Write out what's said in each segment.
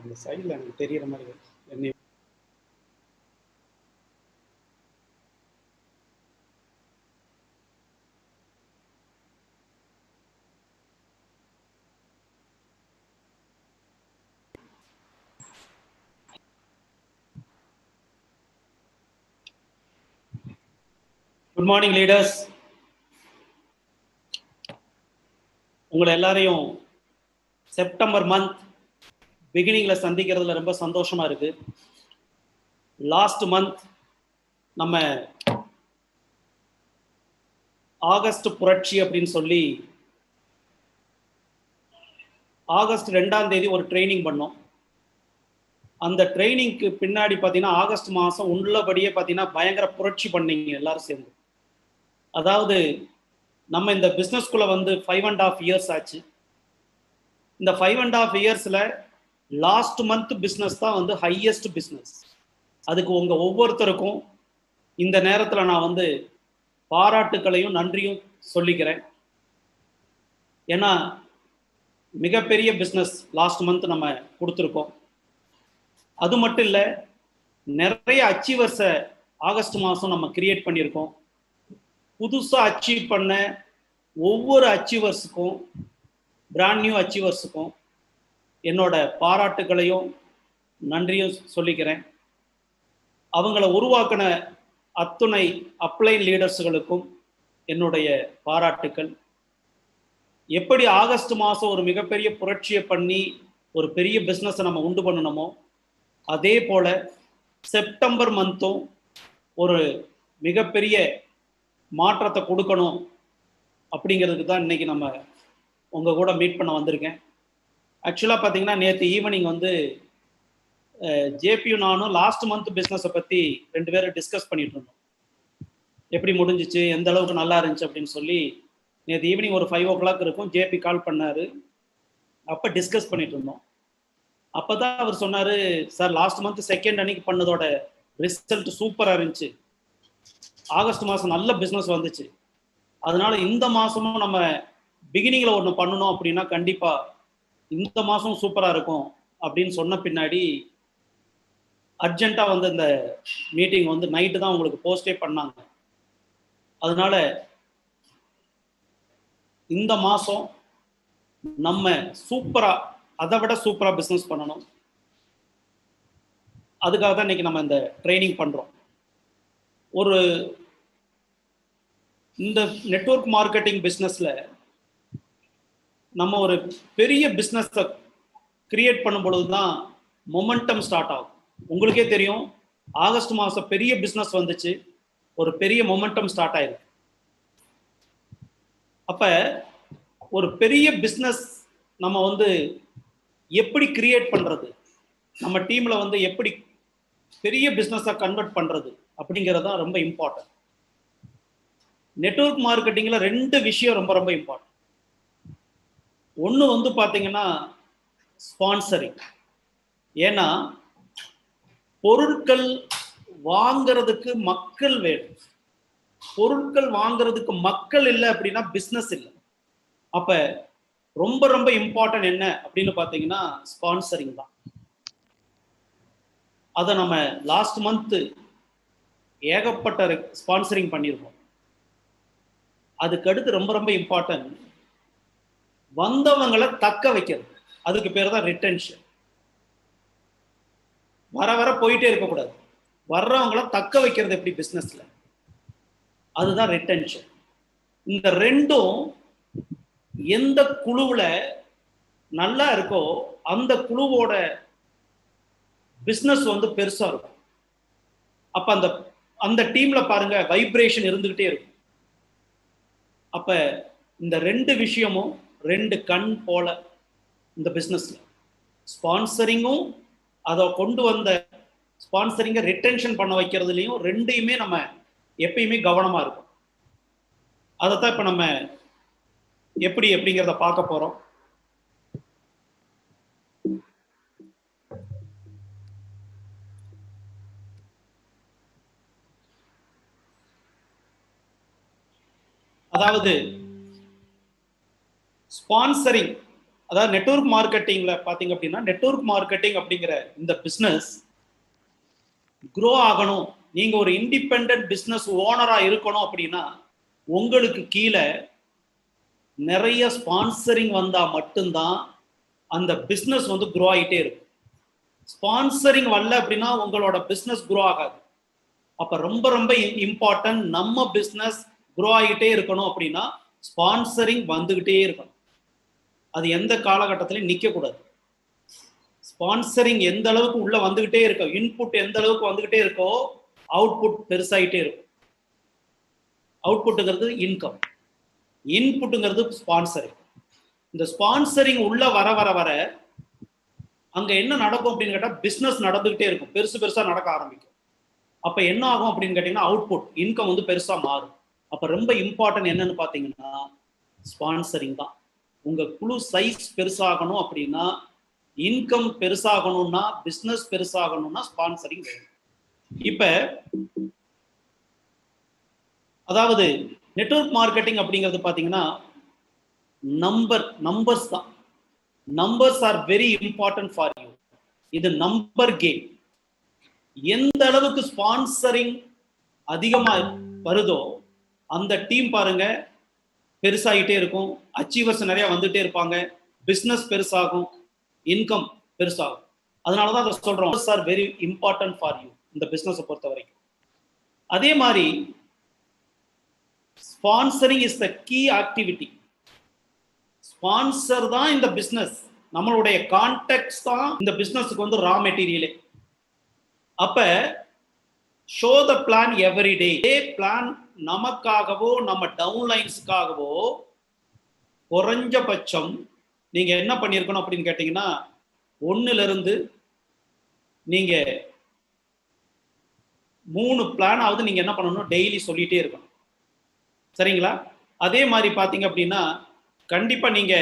இந்த சைடில் எனக்கு தெரிகிற மாதிரி என்னை குட் மார்னிங் லீடர்ஸ். உங்களை எல்லாரையும் செப்டம்பர் மந்த் பிகினிங்ல சந்திக்கிறதுல ரொம்ப சந்தோஷமா இருக்கு. லாஸ்ட் மந்த் நம்ம ஆகஸ்ட் புரட்சி அப்படின்னு சொல்லி ஆகஸ்ட் 2ஆம் தேதி ஒரு ட்ரைனிங் பண்ணோம். அந்த ட்ரைனிங்க்கு பின்னாடி பார்த்தீங்கன்னா ஆகஸ்ட் மாதம் உள்ளபடியே பார்த்தீங்கன்னா பயங்கர புரட்சி பண்ணீங்க எல்லாரும் சேர்ந்து. அதாவது நம்ம இந்த பிஸ்னஸ்குள்ளே வந்து 5.5 இயர்ஸ் ஆச்சு. இந்த 5.5 இயர்ஸில் லாஸ்ட் மந்த் பிஸ்னஸ் தான் வந்து ஹையஸ்ட் பிஸ்னஸ். அதுக்கு உங்கள் ஒவ்வொருத்தருக்கும் இந்த நேரத்தில் நான் வந்து பாராட்டுக்களையும் நன்றியும் சொல்லிக்கிறேன். ஏன்னா மிகப்பெரிய பிஸ்னஸ் லாஸ்ட் மந்த் நம்ம கொடுத்துருக்கோம். அது மட்டும் இல்லை, நிறைய அச்சீவர்ஸை ஆகஸ்ட் மாதம் நம்ம கிரியேட் பண்ணியிருக்கோம். புதுசாக அச்சீவ் பண்ண ஒவ்வொரு அச்சீவர்ஸுக்கும், பிராண்ட் நியூ அச்சீவர்ஸுக்கும் என்னோட பாராட்டுகளையும் நன்றியும் சொல்லிக்கிறேன். அவங்கள உருவாக்கின அத்துணை அப்ளைன் லீடர்ஸுகளுக்கும் என்னுடைய பாராட்டுக்கள். எப்படி ஆகஸ்ட் மாதம் ஒரு மிகப்பெரிய புரட்சியை பண்ணி ஒரு பெரிய பிஸ்னஸை நம்ம உண்டு பண்ணணுமோ, அதே போல் செப்டம்பர் மந்த்தும் ஒரு மிகப்பெரிய மாற்றத்தை கொடுக்கணும் அப்படிங்கிறதுக்கு தான் இன்றைக்கி நம்ம உங்கள் கூட மீட் பண்ண வந்திருக்கேன். ஆக்சுவலாக பார்த்தீங்கன்னா நேற்று ஈவினிங் வந்து ஜேபியும் நானும் லாஸ்ட் மந்த் பிஸ்னஸை பற்றி 2 பேரும் டிஸ்கஸ் பண்ணிட்டு இருந்தோம். எப்படி முடிஞ்சிச்சு, எந்த அளவுக்கு நல்லா இருந்துச்சு அப்படின்னு சொல்லி நேற்று ஈவினிங் ஒரு 5 o'clock இருக்கும். ஜேபி கால் பண்ணார். அப்போ டிஸ்கஸ் பண்ணிட்டு இருந்தோம். அப்போ தான் அவர் சொன்னார், சார் லாஸ்ட் மந்த் செகண்ட் அன்னைக்கு பண்ணதோட ரிசல்ட் சூப்பராக இருந்துச்சு, ஆகஸ்ட் மாதம் நல்ல பிஸ்னஸ் வந்துச்சு, அதனால இந்த மாதமும் நம்ம பிகினிங்கில் ஒன்று பண்ணணும் அப்படின்னா கண்டிப்பாக இந்த மாதம் சூப்பராக இருக்கும் அப்படின்னு சொன்ன பின்னாடி அர்ஜென்ட்டாக வந்து இந்த மீட்டிங் வந்து நைட்டு தான் உங்களுக்கு போஸ்டே பண்ணாங்க. அதனால இந்த மாதம் நம்ம சூப்பராக, அதை விட சூப்பராக பிஸ்னஸ் பண்ணணும். அதுக்காக தான் இன்னைக்கு நம்ம இந்த ட்ரைனிங் பண்ணுறோம். ஒரு இந்த நெட்வொர்க் மார்க்கெட்டிங் பிஸ்னஸில் நம்ம ஒரு பெரிய பிஸ்னஸை கிரியேட் பண்ணும் பொழுது தான் மொமெண்டம் ஸ்டார்ட் ஆகும். உங்களுக்கே தெரியும், ஆகஸ்ட் மாதம் பெரிய பிஸ்னஸ் வந்துச்சு, ஒரு பெரிய மொமெண்டம் ஸ்டார்ட் ஆயிருக்கு. அப்போ ஒரு பெரிய பிஸ்னஸ் நம்ம வந்து எப்படி கிரியேட் பண்ணுறது, நம்ம டீமில் வந்து எப்படி பெரிய பிஸ்னஸாக கன்வெர்ட் பண்ணுறது அப்படிங்கிறது தான் ரொம்ப இம்பார்ட்டன்ட். நெட்வொர்க் மார்க்கெட்டிங்கில் 2 விஷயம் ரொம்ப ரொம்ப இம்பார்ட்டன்ட். ஒன்று வந்து பார்த்தீங்கன்னா ஸ்பான்சரிங். ஏன்னா பொருட்கள் வாங்கிறதுக்கு மக்கள் வேணும். பொருட்கள் வாங்கிறதுக்கு மக்கள் இல்லை அப்படின்னா பிஸ்னஸ் இல்லை. அப்போ ரொம்ப ரொம்ப இம்பார்ட்டன்ட் என்ன அப்படின்னு பார்த்தீங்கன்னா ஸ்பான்சரிங் தான். அதை நம்ம லாஸ்ட் மந்த்து ஏகப்பட்ட ஸ்பான்சரிங் பண்ணியிருக்கோம். அதுக்கு அடுத்து ரொம்ப ரொம்ப இம்பார்ட்டன்ட் வந்தவங்களை தக்க வைக்கிறது. அதுக்கு பேர் தான் ரிட்டென்ஷன். வர வர போயிட்டே இருக்கக்கூடாது, வர்றவங்களை தக்க வைக்கிறது எப்படி பிஸ்னஸ்ல, அதுதான் ரிட்டென்ஷன். இந்த ரெண்டும் எந்த குழுவில் நல்லா இருக்கோ அந்த குழுவோட பிஸ்னஸ் வந்து பெருசா இருக்கும். அப்ப அந்த அந்த டீம்ல பாருங்க வைப்ரேஷன் இருந்துகிட்டே இருக்கும். அப்ப இந்த 2 விஷயமும் 2 கண் போல இந்த பிஸ்னஸ்ல. ஸ்பான்சரிங்கும் அதை கொண்டு வந்த ஸ்பான்சரிங்கை ரிட்டென்ஷன் பண்ண வைக்கிறதுலையும் 2யுமே நம்ம எப்பயுமே கவனமா இருக்கும். அதைத்தான் இப்ப நம்ம எப்படிங்கிறத பார்க்க போறோம். அதாவது ஸ்பான்சரிங், அதாவது நெட்வொர்க் மார்க்கெட்டிங்ல பாத்தீங்க அப்படின்னா, நெட்வொர்க் மார்க்கெட்டிங் அப்படிங்கிற இந்த பிசினஸ் க்ரோ ஆகணும், நீங்க ஒரு இண்டிபெண்டன்ட் பிசினஸ் ஓனரா இருக்கணும் அப்படின்னா, உங்களுக்கு கீழே நிறைய ஸ்பான்சரிங் வந்தா மட்டும்தான் அந்த பிசினஸ் வந்து க்ரோ ஆகிட்டே இருக்கும். ஸ்பான்சரிங் வரல அப்படின்னா உங்களோட பிசினஸ் க்ரோ ஆகாது. அப்ப ரொம்ப ரொம்ப இம்பார்ட்டன்ட், நம்ம பிசினஸ் க்ரோ ஆகிட்டே இருக்கணும் அப்படின்னா ஸ்பான்சரிங் வந்துகிட்டே இருக்கணும். அது எந்த காலகட்டத்திலையும் நிக்க கூடாது. ஸ்பான்சரிங் எந்த அளவுக்கு உள்ள வந்துகிட்டே இருக்கோ, இன்புட் எந்த அளவுக்கு வந்துகிட்டே இருக்கோ, அவுட்புட் பெருசாயிட்டே இருக்கும். அவுட்புட்ங்கிறது இன்கம், இன்புட்ங்கிறது ஸ்பான்சரிங். இந்த ஸ்பான்சரிங் உள்ள வர வர வர அங்க என்ன நடக்கும் அப்படின்னு கேட்டா, பிசினஸ் நடந்துகிட்டே இருக்கும், பெருசு பெருசா நடக்க ஆரம்பிக்கும். அப்ப என்ன ஆகும் அப்படின்னு கேட்டீங்கன்னா, அவுட்புட் இன்கம் வந்து பெருசா மாறும். அப்ப ரொம்ப இம்பார்ட்டன்ட் என்னன்னு பாத்தீங்கன்னா ஸ்பான்சரிங் தான். உங்க குழு சைஸ் பெருசாகணும் அப்படின்னா, இன்கம் பெருசாகணும்னா, பிசினஸ் பெருசாகணும்னா ஸ்பான்சரிங் வேணும். இப்ப அதாவது நெட்வொர்க் மார்க்கெட்டிங் அப்படிங்கிறது பாத்தீங்கன்னா நம்பர்ஸ் தான். Numbers are very important for you. இது நம்பர் கேம். எந்த அளவுக்கு ஸ்பான்சரிங் அதிகமா வருதோ அந்த டீம் பாருங்க பெருசாகிட்டே இருக்கும், அச்சீவர்ஸ் நிறைய வந்துட்டே இருப்பாங்க, பிசினஸ் பெருசாகும், இன்கம் பெருசாகும். அதனாலதான் அதை சொல்றோம், are very important for you இந்த பிசினஸ் பொறுத்த வரைக்கும். அதே மாதிரி sponsoring is the key activity. Sponsor தான் இந்த பிசினஸ், நம்மளுடைய கான்டாக்ட்ஸ் தான் இந்த பிசினஸ்க்கு வந்து ரா மெட்டீரியலே. அப்ப show the plan every day. Plan நமக்காகவோ நம்ம டவுன்லைன்ஸ்க்காகவோ குறைஞ்சபட்சம் நீங்க என்ன பண்ணிருக்கணும் அப்படின்னு கேட்டீங்கன்னா, 1ல இருந்து நீங்க 3 பிளான் ஆவது நீங்க என்ன பண்ணணும், டெய்லி சொல்லிட்டே இருக்கணும். சரிங்களா? அதே மாதிரி பாத்தீங்க அப்படின்னா கண்டிப்பா நீங்க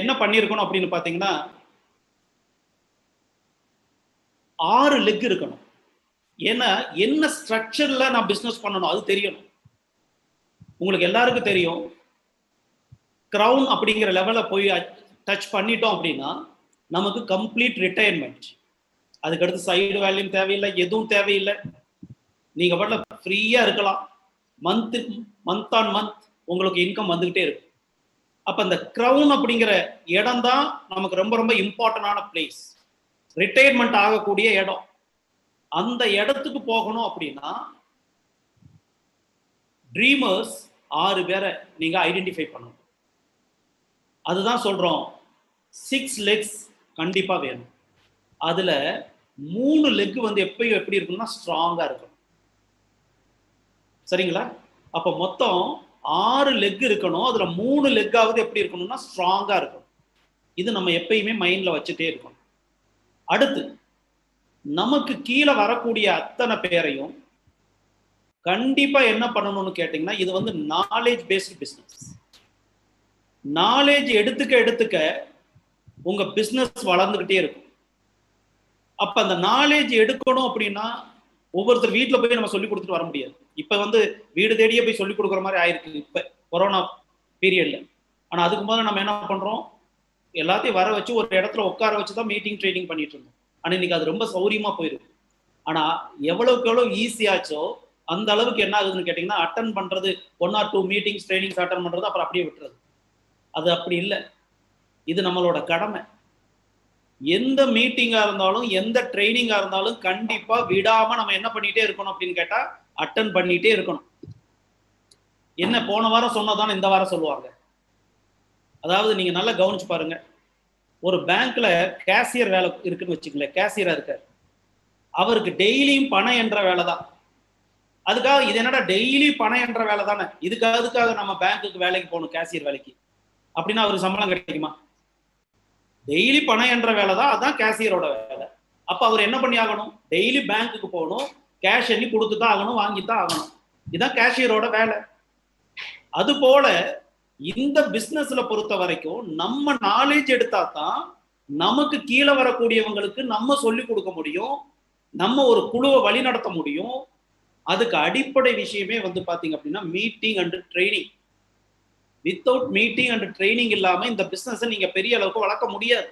என்ன பண்ணிருக்கணும் அப்படின்னு பாத்தீங்கன்னா 6 லெக் இருக்கணும். ஏன்னா என்ன ஸ்ட்ரக்சர்ல நான் பிசினஸ் பண்ணணும் அது தெரியணும். உங்களுக்கு எல்லாருக்கும் தெரியும், கிரவுன் அப்படிங்கிற லெவல்ல போய் டச் பண்ணிட்டோம் அப்படின்னா நமக்கு கம்ப்ளீட் ரிட்டையர்மெண்ட். அதுக்கடுத்து சைடு வேல்யூம் தேவையில்லை, எதுவும் தேவையில்லை, நீங்க பாட்டுல ஃப்ரீயா இருக்கலாம். மந்த் ஆன் மந்த் உங்களுக்கு இன்கம் வந்துகிட்டே இருக்கும். அப்ப அந்த கிரவுன் அப்படிங்கிற இடம் தான் நமக்கு ரொம்ப ரொம்ப இம்பார்ட்டன்டான பிளேஸ், ரிட்டையர்மெண்ட் ஆகக்கூடிய இடம். அந்த இடத்துக்கு போகணும் அப்படின்னா ட்ரீமர்ஸ் 6 பேரை நீங்க ஐடென்டிஃபை பண்ணணும். அதுதான் சொல்றோம் 6 லெக்ஸ் கண்டிப்பா வேணும். அதுல 3 லெக் வந்து எப்பயும் எப்படி இருக்கும்னா ஸ்ட்ராங்கா இருக்கணும். சரிங்களா? அப்ப மொத்தம் 6 லெக் இருக்கணும். அதுல 3 லெக்காவது எப்படி இருக்கணும்னா ஸ்ட்ராங்கா இருக்கணும். இது நம்ம எப்பயுமே மைண்ட்ல வச்சுட்டே இருக்கணும். அடுத்து நமக்கு கீழே வரக்கூடிய அத்தனை பேரையும் கண்டிப்பா என்ன பண்ணணும்னு கேட்டீங்கன்னா, இது வந்து நாலேஜ் பேஸ்ட் பிசினஸ். நாலேஜ் எடுத்துக்க உங்க பிசினஸ் வளர்ந்துகிட்டே இருக்கும். அப்ப அந்த நாலேஜ் எடுக்கணும் அப்படின்னா ஒவ்வொருத்தர் வீட்டுல போய் நம்ம சொல்லி கொடுத்துட்டு வர முடியாது. இப்ப வந்து வீடு தேடியே போய் சொல்லி கொடுக்குற மாதிரி ஆயிருக்கு இப்ப கொரோனா பீரியட்ல. ஆனா அதுக்கு முதல்ல நம்ம என்ன பண்றோம், எல்லாத்தையும் வர வச்சு ஒரு இடத்துல உட்கார வச்சுதான் மீட்டிங் ட்ரைனிங் பண்ணிட்டு இருந்தோம். ஆனா இன்னைக்கு அது ரொம்ப சௌரியமா போயிருக்கு. ஆனா எவ்வளவுக்கு எவ்வளவு ஈஸியாச்சோ அந்த அளவுக்கு என்ன ஆகுதுன்னு கேட்டீங்கன்னா, அட்டன் பண்றது 1 or 2 மீட்டிங்ஸ் ட்ரைனிங்ஸ் அட்டன் பண்றது, அப்புறம் அப்படியே விட்டுறது. அது அப்படி இல்லை, இது நம்மளோட கடமை. எந்த மீட்டிங்கா இருந்தாலும் எந்த ட்ரைனிங்கா இருந்தாலும் கண்டிப்பா விடாம நம்ம என்ன பண்ணிட்டே இருக்கணும் அப்படின்னு கேட்டா அட்டன் பண்ணிட்டே இருக்கணும். என்ன போன வாரம் சொன்னதானே இந்த வாரம் சொல்லுவாங்க. அதாவது நீங்க நல்லா கவனிச்சு பாருங்க, ஒரு பேங்க்ல கேசியர் வேலை இருக்குன்னு வச்சுக்கங்களேன், கேசியரா இருக்காரு, அவருக்கு டெய்லியும் பணம் என்ற வேலை தான். அதுக்காக இது என்னடா டெய்லி பணம் என்ற வேலை தானே, அதுக்காக நம்ம பேங்க்குக்கு வேலைக்கு போகணும் கேசியர் வேலைக்கு அப்படின்னா அவருக்கு சம்பளம் கிடைக்குமா? டெய்லி பணம் என்ற வேலை தான், அதான் கேசியரோட வேலை. அப்ப அவர் என்ன பண்ணி ஆகணும், டெய்லி பேங்க்குக்கு போகணும், கேஷ் எண்ணி கொடுத்துதான் ஆகணும், வாங்கித்தான் ஆகணும். இதுதான் கேஷியரோட வேலை. அது போல இந்த பிசினஸ்ல பொறுத்த வரைக்கும் நம்ம நாலேஜ் எடுத்தா தான் நமக்கு கீழே வரக்கூடியவங்களுக்கு நம்ம சொல்லி கொடுக்க முடியும், நம்ம ஒரு குழுவை வழி நடத்த முடியும். அதுக்கு அடிப்படை விஷயமே வந்து பாத்தீங்க அப்படின்னா meeting and training. Without meeting and training இல்லாம இந்த பிசினஸ் நீங்க பெரிய அளவுக்கு வளர்க்க முடியாது.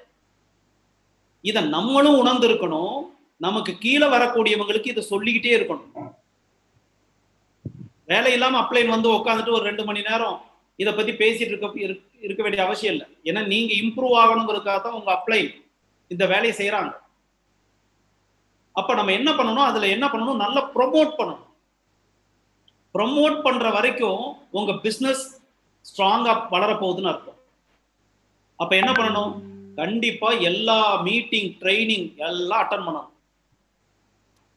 இதை நம்மளும் உணர்ந்து இருக்கணும், நமக்கு கீழே வரக்கூடியவங்களுக்கு இதை சொல்லிக்கிட்டே இருக்கணும். வேலை இல்லாம அப்ளைன் வந்து உட்காந்துட்டு ஒரு 2 மணி நேரம் இதை பத்தி பேசிட்டு இருக்க வேண்டிய அவசியம் இல்லை. ஏன்னா நீங்க இம்ப்ரூவ் ஆகணுங்கிறதுக்காக தான் உங்க அப்ளைன் இந்த வேலையை செய்யறாங்க. அப்ப நம்ம என்ன பண்ணணும், அதுல என்ன பண்ணணும், நல்லா ப்ரொமோட் பண்ணணும். ப்ரொமோட் பண்ற வரைக்கும் உங்க பிசினஸ் ஸ்ட்ராங்கா வளர போகுதுன்னு அர்த்தம். அப்ப என்ன பண்ணணும், கண்டிப்பா எல்லா மீட்டிங் ட்ரைனிங் எல்லாம் அட்டன் பண்ணணும்.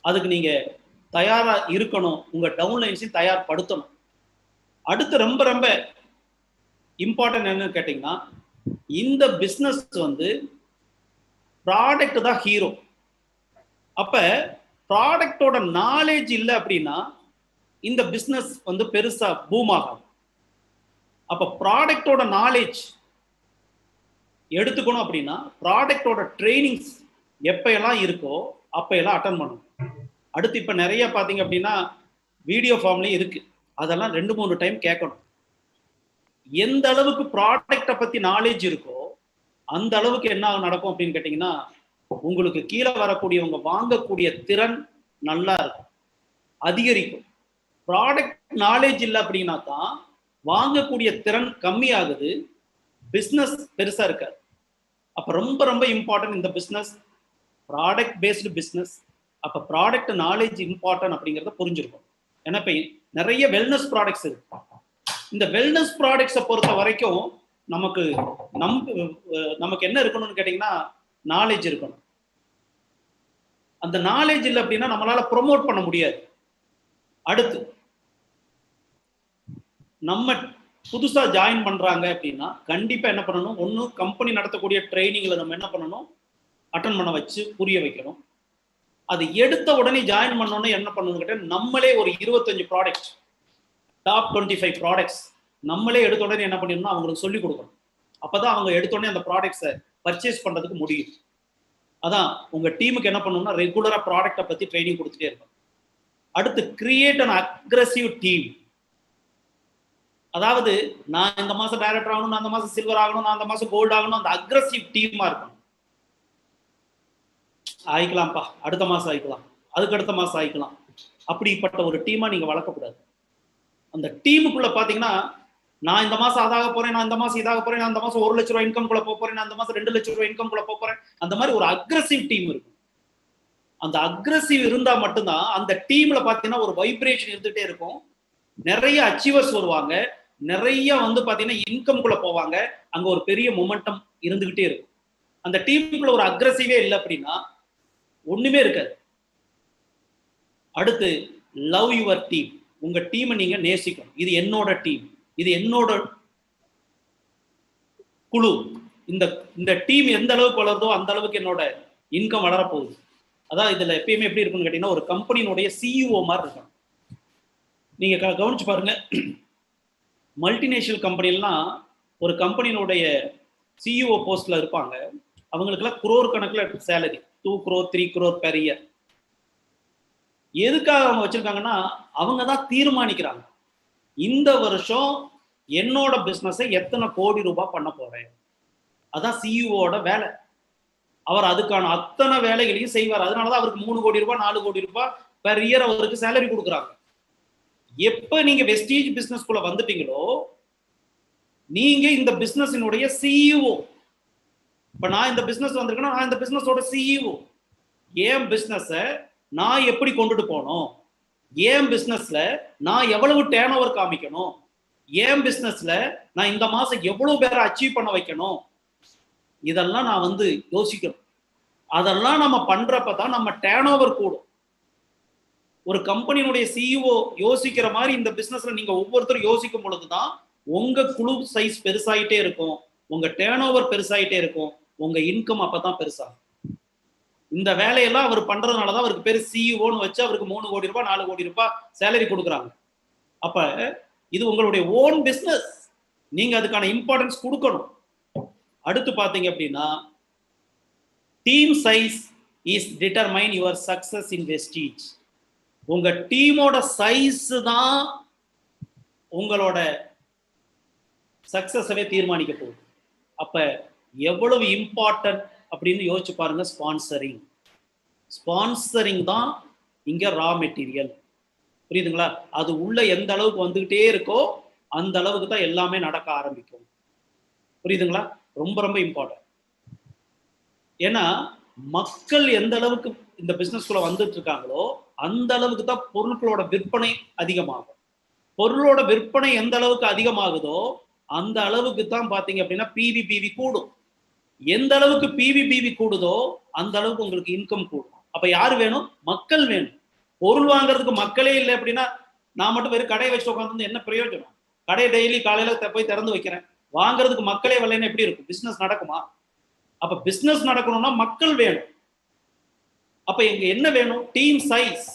அதுக்கு நீங்க தயாரா இருக்கணும், உங்க டவுன்லைன்ஸையும் தயார்படுத்தணும். அடுத்து ரொம்ப ரொம்ப இம்பார்ட்டன்ட் என்னன்னு கேட்டீங்கன்னா, இந்த பிசினஸ் வந்து ப்ராடக்ட் தான் ஹீரோ. அப்ப ப்ராடக்டோட நாலேஜ் இல்லை அப்படின்னா இந்த பிசினஸ் வந்து பெருசா பூம் ஆகும். அப்ப ப்ராடக்டோட நாலேஜ் எடுத்துக்கணும் அப்படின்னா ப்ராடக்டோட ட்ரைனிங்ஸ் எப்ப எல்லாம் இருக்கோ அப்ப எல்லாம் அட்டன் பண்ணணும். அடுத்து இப்ப நிறைய பாத்தீங்க அப்படின்னா வீடியோ ஃபார்ம்லயும் இருக்கு, அதெல்லாம் 2-3 டைம் கேட்கணும். எந்த அளவுக்கு ப்ராடக்டை பத்தி நாலேஜ் இருக்கோ அந்த அளவுக்கு என்ன நடக்கும் அப்படின்னு கேட்டீங்கன்னா, உங்களுக்கு கீழே வரக்கூடியவங்க வாங்கக்கூடிய திறன் நல்லா இருக்கும், அதிகரிக்கும். ப்ராடக்ட் நாலேஜ் இல்லை அப்படின்னா தான் வாங்கக்கூடிய திறன் கம்மியாகுது, பிஸ்னஸ் பெருசா இருக்காது. அப்ப ரொம்ப ரொம்ப இம்பார்ட்டன்ட் இந்த பிஸ்னஸ் ப்ராடக்ட் பேஸ்டு பிஸ்னஸ். அப்ப ப்ராடக்ட் நாலேஜ் இம்பார்ட்டன்ட் அப்படிங்கிறத புரிஞ்சிருக்கும். ஏன்னா இப்ப நிறைய வெல்னஸ் ப்ராடக்ட்ஸ் இருக்கு. இந்த வெல்னஸ் ப்ராடக்ட்ஸை பொறுத்த வரைக்கும் நமக்கு என்ன இருக்கணும்னு கேட்டீங்கன்னா நாலேஜ் இருக்கணும். அந்த நாலேஜ் இல்லை அப்படின்னா நம்மளால ப்ரொமோட் பண்ண முடியாது. அடுத்து நம்ம புதுசா ஜாயின் பண்றாங்க அப்படின்னா கண்டிப்பா என்ன பண்ணணும், ஒண்ணு கம்பெனி நடத்தக்கூடிய ட்ரைனிங்ல நம்ம என்ன பண்ணணும், அட்டன் பண்ண வச்சு புரிய வைக்கணும். அது எடுத்த உடனே ஜாயின் பண்ணோன்னு என்ன பண்ணணும் கேட்டா, நம்மளே ஒரு 25 ப்ராடக்ட், டாப் 25 ப்ராடக்ட்ஸ் நம்மளே எடுத்த உடனே என்ன பண்ணிடணும், அவங்களுக்கு சொல்லிக் கொடுக்கணும். அப்பதான் அவங்க எடுத்த உடனே அந்த ப்ராடக்ட்ஸை பர்ச்சேஸ் பண்றதுக்கு முடியும். அதான் உங்க டீமுக்கு என்ன பண்ணணும்னா ரெகுலரா ப்ராடக்டை பத்தி ட்ரைனிங் கொடுத்துட்டே இருக்கும். அடுத்து கிரியேட் அன் அக்ரெசிவ் டீம். அதாவது நான் இந்த மாசம் டைரக்டர் ஆகணும், நான் இந்த மாசம் சில்வர் ஆகணும், நான் இந்த மாசம் கோல்டு ஆகணும், அந்த அக்ரெசிவ் டீமா இருக்கணும். ஆயிக்கலாம்ப்பா, அடுத்த மாசம் ஆயிக்கலாம், அதுக்கு அடுத்த மாசம் ஆயிக்கலாம், அப்படிப்பட்ட ஒரு டீமா நீங்க வளர்க்கக்கூடாது. அந்த டீமுக்குள்ள பாத்தீங்கன்னா நான் இந்த மாசம் அதாக போறேன், நான் இந்த மாசம் இதாக போறேன், நான் இந்த மாசம் 1 லட்ச ரூபாய் இன்கம் குள்ள போறேன், நான் இந்த மாசம் 2 லட்ச ரூபாய் இன்கம் குள்ள போறேன், அந்த மாதிரி ஒரு அக்ரெசிவ் டீம் இருக்கும். அந்த அக்ரெசிவ் இருந்தா மட்டும்தான் அந்த டீம்ல பாத்தீங்கன்னா ஒரு வைப்ரேஷன் இருந்துட்டே இருக்கும், நிறைய அச்சீவர்ஸ் வருவாங்க, நிறைய வந்து பாத்தீங்கன்னா இன்கம் குள்ள போவாங்க, அங்க ஒரு பெரிய மொமெண்டம் இருந்துகிட்டே இருக்கும். அந்த டீமுக்குள்ள ஒரு அக்ரெசிவே இல்லை அப்படின்னா ஒண்ணுமே இருக்காது. அடுத்து லவ் யுவர் டீம். உங்க டீமை நீங்க நேசிக்கணும். இது என்னோட டீம், இது என்னோட குழு. இந்த டீம் எந்த அளவுக்கு வளருதோ அந்த அளவுக்கு என்னோட இன்கம் வளரப்போகுது. அதான் இதுல எப்பயுமே எப்படி இருக்குன்னு கேட்டீங்கன்னா, ஒரு கம்பெனியினுடைய சிஇஓ மாதிரி இருக்கும். நீங்க கவனிச்சு பாருங்க, மல்டிநேஷனல் கம்பெனிலாம் ஒரு கம்பெனியினுடைய சிஇஓ போஸ்ட்ல இருப்பாங்க, அவங்களுக்குலாம் crore கணக்குல salary, 2 crore 3 crore per year. எதுக்காக அவங்க வச்சிருக்காங்கன்னா அவங்க தான் தீர்மானிக்கிறாங்க, இந்த வருஷம் என்னோட பிசினஸை எத்தனை கோடி ரூபாய் பண்ண போறேன். அதான் சிஇஓட வேலை. அவர் அதுக்கான அத்தனை வேலைகளையும் செய்வார். அதனாலதான் அவருக்கு 3 கோடி ரூபாய் 4 கோடி ரூபாய் பெர் இயர் அவருக்கு சேலரி கொடுக்குறாங்க. எப்ப நீங்க வெஸ்டீஜ் பிசினஸ்குள்ள வந்துட்டீங்களோ நீங்க இந்த பிசினஸினுடைய சிஇஓ. இப்ப நான் இந்த பிசினஸ் வந்திருக்கேன்னா நான் இந்த பிசினஸோட சிஇஓ. ஏன் பிசினஸ நான் எப்படி கொண்டுட்டு போகணும், ஏன் பிசினஸ்ல நான் எவ்வளவு டேர்ன் ஓவர் காமிக்கணும், ஏன் பிசினஸ்ல நான் இந்த மாசம் எவ்வளவு பேரை அச்சீவ் பண்ண வைக்கணும், இதெல்லாம் நான் வந்து யோசிக்கணும். அதெல்லாம் நம்ம பண்றப்பதான் நம்ம டேர்ன் ஓவர் கூடும். ஒரு கம்பெனியினுடைய சிஇஓ யோசிக்கிற மாதிரி இந்த பிசினஸ்ல நீங்க ஒவ்வொருத்தரும் யோசிக்கும் பொழுதுதான் உங்க குழு சைஸ் பெருசாயிட்டே இருக்கும், உங்க டேர்ன் ஓவர் பெருசாயிட்டே இருக்கும், உங்க இன்கம் அப்பதான் பெருசாகும். இந்த வேலையெல்லாம் அவர் பண்றதுனாலதான் அவருக்கு பேரு சிஇஓன்னு வச்சு அவருக்கு 3 கோடி ரூபாய் 4 கோடி ரூபாய் சேலரி கொடுக்குறாங்க. அப்ப இது உங்களுடைய ஓன் பிசினஸ், நீங்க அதுக்கான இம்பார்ட்டன்ஸ் கொடுக்கணும். அடுத்து பாத்தீங்க அப்படின்னா, team size is determine your success in Vestige. உங்க டீமோட சைஸ் தான் உங்களோட சக்சஸவே தீர்மானிக்க போகுது. அப்ப எவ்வளவு இம்பார்ட்டன்ட் அப்படின்னு யோசிச்சு பாருங்க. ஸ்பான்சரிங் தான் இங்க ரா மெட்டீரியல். புரியுதுங்களா? அது உள்ள எந்த அளவுக்கு வந்துகிட்டே இருக்கோ அந்த அளவுக்கு தான் எல்லாமே நடக்க ஆரம்பிக்கும். புரியுதுங்களா? ரொம்ப ரொம்ப இம்பார்ட்டன்ட். ஏன்னா மக்கள் எந்த அளவுக்கு இந்த பிசினஸ்குள்ள வந்துட்டு இருக்காங்களோ அந்த அளவுக்கு தான் பொருட்களோட விற்பனை அதிகமாகும். பொருளோட விற்பனை எந்த அளவுக்கு அதிகமாகுதோ அந்த அளவுக்கு தான் பாத்தீங்க அப்படின்னா பிவி கூடும். எந்த அளவுக்கு பிவி கூடுதோ அந்த அளவுக்கு உங்களுக்கு இன்கம் கூடும். அப்ப யாரு வேணும்? மக்கள் வேணும். பொருள் வாங்குறதுக்கு மக்களே இல்லை அப்படின்னா நான் மட்டும் வெறும் கடையை வச்சு உட்காந்து என்ன பிரயோஜனம்? கடையை டெய்லி காலையில போய் திறந்து வைக்கிறேன், வாங்குறதுக்கு மக்களே வரலைன்னா எப்படி இருக்கும்? பிசினஸ் நடக்குமா? அப்ப பிசினஸ் நடக்கணும்னா மக்கள் வேணும். அப்ப இங்க என்ன வேணும்? Team size.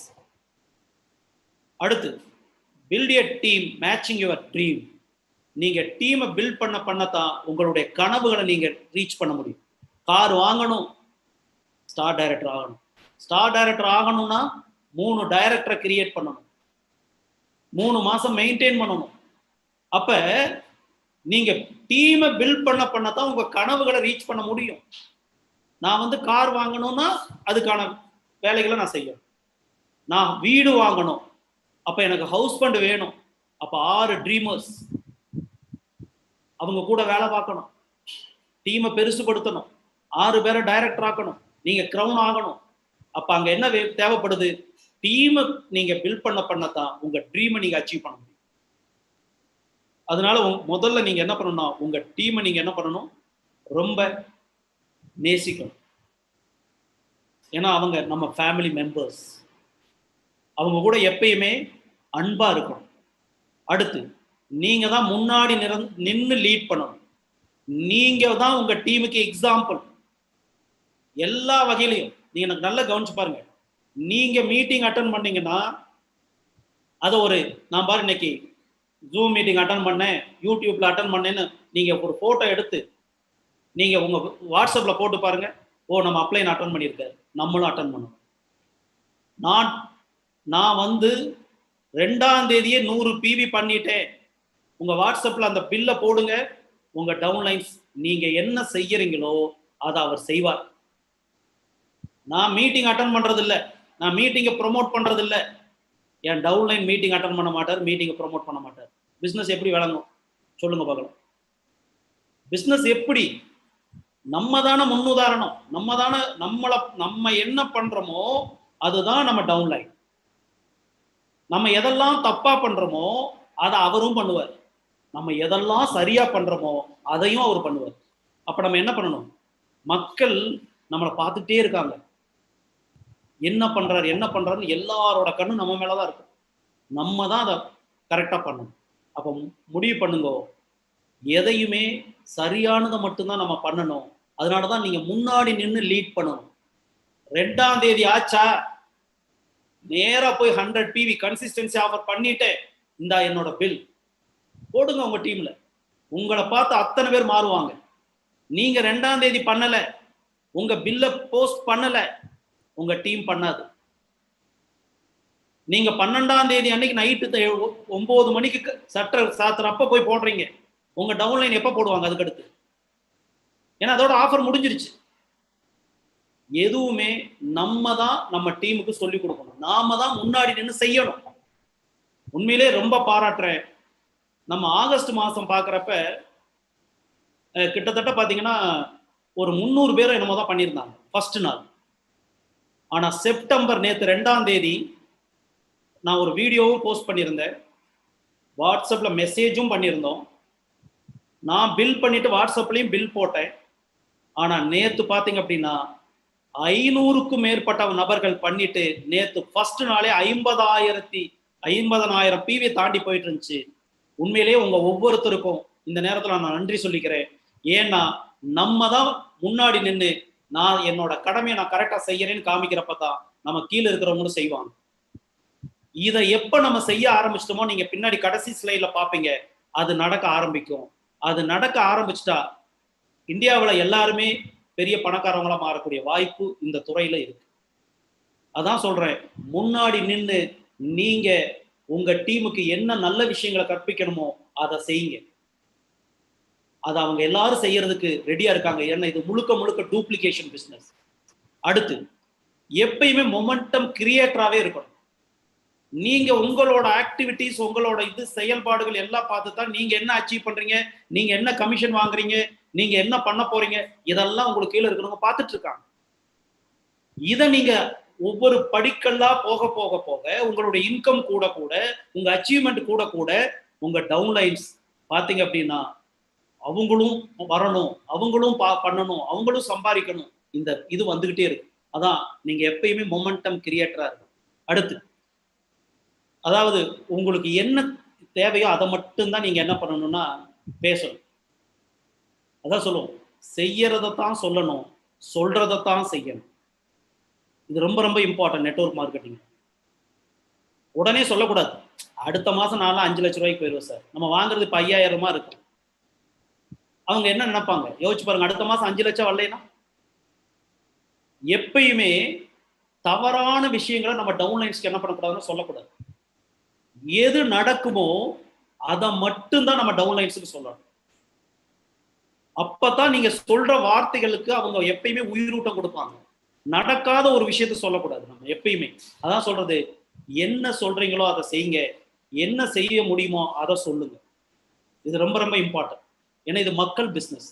அடுத்து build a team matching your dream. நீங்க டீமை பில்ட் பண்ணத்தான் உங்களுடைய கனவுகளை நீங்க ரீச் பண்ண முடியும். கார் வாங்கணும், ஸ்டார் டைரக்டர் ஆகணும். ஸ்டார் டைரக்டர் ஆகணும்னா 3 டைரக்டரை கிரியேட் பண்ணணும், 3 மாசம் மெயின்டைன் பண்ணணும். அப்ப நீங்க டீமை பில்ட் பண்ணத்தான் உங்க கனவுகளை ரீச் பண்ண முடியும். நான் கார் வாங்கணும்னா அதுக்கான வேலைகளை நான் செய்யணும். நான் வீடு வாங்கணும், அப்ப எனக்கு ஹவுஸ் ஃபண்ட் வேணும். அப்ப 6 ட்ரீமர்ஸ் அவங்க கூட வேலை பார்க்கணும், டீமை பெருசுபடுத்தணும், 6 பேரை டைரக்டர் ஆக்கணும், நீங்க கிரவுன் ஆகணும். அப்ப அங்க என்ன தேவைப்படுது? டீமை நீங்க பில்ட் பண்ணத்தான் உங்க ட்ரீமை நீங்க அச்சீவ் பண்ண முடியும். அதனால முதல்ல நீங்க என்ன பண்ணணும்? உங்க டீமை நீங்க என்ன பண்ணணும்? ரொம்ப நேசிக்கணும். ஏன்னா அவங்க நம்ம ஃபேமிலி மெம்பர்ஸ். அவங்க கூட எப்பயுமே அன்பா இருக்கணும். அடுத்து நீங்க தான் முன்னாடி நின்று லீட் பண்ணணும். நீங்க தான் உங்க டீமுக்கு எக்ஸாம்பிள் எல்லா வகையிலையும். நீங்க எனக்கு நல்லா கவனிச்சு பாருங்க. நீங்க மீட்டிங் அட்டன் பண்ணீங்கன்னா அதை நான் பாரு இன்னைக்கு ஜூம் மீட்டிங் அட்டன் பண்ணேன், யூடியூப்ல அட்டன் பண்ணேன்னு நீங்க ஒரு போட்டோ எடுத்து நீங்க உங்க வாட்ஸ்அப்ல போட்டு பாருங்க. ஓ, நம்ம அப்ளைன் அட்டன் பண்ணியிருக்காரு, நம்மளும் அட்டன் பண்ணணும். நான் 2ஆம் தேதியே 100 பிவி பண்ணிட்டேன். உங்க வாட்ஸ்அப்ல அந்த பில்லை போடுங்க. உங்க டவுன்லைன்ஸ் நீங்க என்ன செய்யறீங்களோ அதை அவர் செய்வார். நான் மீட்டிங் அட்டன் பண்றது இல்லை, நான் மீட்டிங்கை ப்ரொமோட் பண்றது இல்லை. என் டவுன்லைன் மீட்டிங் அட்டன் பண்ண மாட்டார், மீட்டிங்கை ப்ரொமோட் பண்ண மாட்டார். பிசினஸ் எப்படி விளங்கும் சொல்லுங்க பார்க்கலாம்? பிசினஸ் எப்படி? நம்ம தானே முன்னுதாரணம். நம்ம என்ன பண்றோமோ அதுதான் நம்ம டவுன்லைன். நம்ம எதெல்லாம் தப்பா பண்றோமோ அதை அவரும் பண்ணுவார், நம்ம எதெல்லாம் சரியா பண்றோமோ அதையும் அவர் பண்ணுவார். அப்ப நம்ம என்ன பண்ணணும்? மக்கள் நம்மளை பார்த்துட்டே இருக்காங்க, என்ன பண்றாருன்னு எல்லாரோட கண்ணும் நம்ம மேலதான் இருக்கும். நம்ம தான் அதை கரெக்டா பண்ணணும். அப்ப முடிவு பண்ணுங்க, எதையுமே சரியானதை மட்டும்தான் நம்ம பண்ணணும். அதனாலதான் நீங்க முன்னாடி நின்று லீட் பண்ணணும். 2ஆம் தேதி ஆச்சா, நேரா போய் 100 பிவி கன்சிஸ்டன்சி ஆஃபர் பண்ணிட்டேன், இந்த என்னோட பில் போடுங்க உங்க டீம்ல. உங்களை பார்த்து அத்தனை பேர் மாறுவாங்க. நீங்க 2ஆம் தேதி பண்ணல, உங்க பில்ல போஸ்ட் பண்ணல, உங்க டீம் பண்ணாது. நீங்க 12ஆம் தேதி அன்னைக்கு நைட்டு 9 மணிக்கு சட்டர் சாத்துறப்ப போய் போடுறீங்க, உங்க டவுன்லைன் எப்ப போடுவாங்க அதுக்கடுத்து? ஏன்னா அதோட ஆஃபர் முடிஞ்சிருச்சு. எதுவுமே நம்ம தான் நம்ம டீமுக்கு சொல்லி கொடுக்கணும், நாம தான் முன்னாடி நின்று செய்யணும். உண்மையிலே ரொம்ப பாராட்டுறேன். நம்ம ஆகஸ்ட் மாசம் பாக்குறப்ப கிட்டத்தட்ட பாத்தீங்கன்னா ஒரு 300 பேர் என்னமோ தான் பண்ணியிருந்தாங்க ஃபர்ஸ்ட் நாள். ஆனா செப்டம்பர் நேற்று 2ஆம் தேதி நான் ஒரு வீடியோவும் போஸ்ட் பண்ணியிருந்தேன், வாட்ஸ்அப்ல மெசேஜும் பண்ணியிருந்தோம். நான் பில் பண்ணிட்டு வாட்ஸ்அப்லயும் பில் போட்டேன். ஆனா நேத்து பாத்தீங்க அப்படின்னா 500க்கும் மேற்பட்ட நபர்கள் பண்ணிட்டு நேத்து ஃபர்ஸ்ட் நாளே 50,000 பிவி தாண்டி போயிட்டு இருந்துச்சு. உண்மையிலேயே உங்க ஒவ்வொருத்தருக்கும் இந்த நேரத்துல நான் நன்றி சொல்லிக்கிறேன். ஏன்னா நம்ம தான் முன்னாடி நின்று நான் என்னோட கடமையை நான் கரெக்டா செய்யறேன்னு காமிக்கிறப்பதான் நம்ம கீழே இருக்கிறவங்களும் செய்வாங்க. இதை எப்ப நம்ம செய்ய ஆரம்பிச்சிட்டோமோ நீங்க பின்னாடி கடைசி ஸ்லைட்ல பாப்பீங்க, அது நடக்க ஆரம்பிக்கும். அது நடக்க ஆரம்பிச்சிட்டா இந்தியாவில் எல்லாருமே பெரிய பணக்காரங்களா மாறக்கூடிய வாய்ப்பு இந்த துறையில இருக்கு. அதான் சொல்றேன், முன்னாடி நின்று நீங்க உங்க டீமுக்கு என்ன நல்ல விஷயங்களை கற்பிக்கணுமோ அதை செய்யுங்க. அதை அவங்க எல்லாரும் செய்யறதுக்கு ரெடியா இருக்காங்க. ஏன்னா இது முழுக்க முழுக்க டூப்ளிகேஷன் பிசினஸ். அடுத்து எப்பயுமே மொமெண்டம் கிரியேட்டராகவே இருக்கணும். நீங்க உங்களோட ஆக்டிவிட்டிஸ், உங்களோட இது செயல்பாடுகள் எல்லாம் பார்த்து தான் நீங்க என்ன அச்சீவ் பண்றீங்க, நீங்க என்ன கமிஷன் வாங்குறீங்க, நீங்க என்ன பண்ண போறீங்க, இதெல்லாம் உங்களுக்கு கீழே இருக்கணும் பார்த்துட்டு இருக்காங்க. இதை நீங்க ஒவ்வொரு படிக்கல்லா போக போக போக உங்களுடைய இன்கம் கூட கூட, உங்க அச்சீவ்மெண்ட் கூட கூட, உங்க டவுன்லைன்ஸ் பாத்தீங்க அப்படின்னா அவங்களும் வரணும், அவங்களும் பண்ணணும், அவங்களும் சம்பாதிக்கணும். இந்த இது வந்துகிட்டே இருக்கு. அதான் நீங்க எப்பயுமே மொமெண்டம் கிரியேட்டரா இருக்கும். அடுத்து அதாவது உங்களுக்கு என்ன தேவையோ அதை மட்டும்தான் நீங்க என்ன பண்ணணும்னா பேசணும். அதான் சொல்லுவோம், செய்யறதான் சொல்லணும், சொல்றதான் செய்யணும். இது ரொம்ப ரொம்ப இம்பார்ட்டன்ட் நெட்வொர்க் மார்க்கெட்டிங். உடனே சொல்லக்கூடாது, அடுத்த மாசம் நான் 5 லட்சம் ரூபாய்க்கு போயிடுவேன் சார், நம்ம வாங்குறது இப்ப 5000 இருக்கு. அவங்க என்ன நினைப்பாங்க யோசிச்சு பாருங்க, அடுத்த மாசம் 5 லட்சம் வரலைன்னா. எப்பயுமே தவறான விஷயங்களை நம்ம டவுன்லைன்ஸ்க்கு என்ன பண்ணக்கூடாதுன்னு சொல்லக்கூடாது. எது நடக்குமோ அதை மட்டும்தான் நம்ம டவுன்லைன்ஸுக்கு சொல்லணும். அப்பதான் நீங்க சொல்ற வார்த்தைகளுக்கு அவங்க எப்பயுமே உயிரூட்டம் கொடுப்பாங்க. நடக்காத ஒரு விஷயத்த சொல்லக்கூடாது நம்ம எப்பயுமே. அதான் சொல்றது, என்ன சொல்றீங்களோ அதை செய்யுங்க, என்ன செய்ய முடியுமோ அதை சொல்லுங்க. இது ரொம்ப ரொம்ப இம்பார்ட்டன்ட். ஏன்னா இது மக்கள் பிசினஸ்.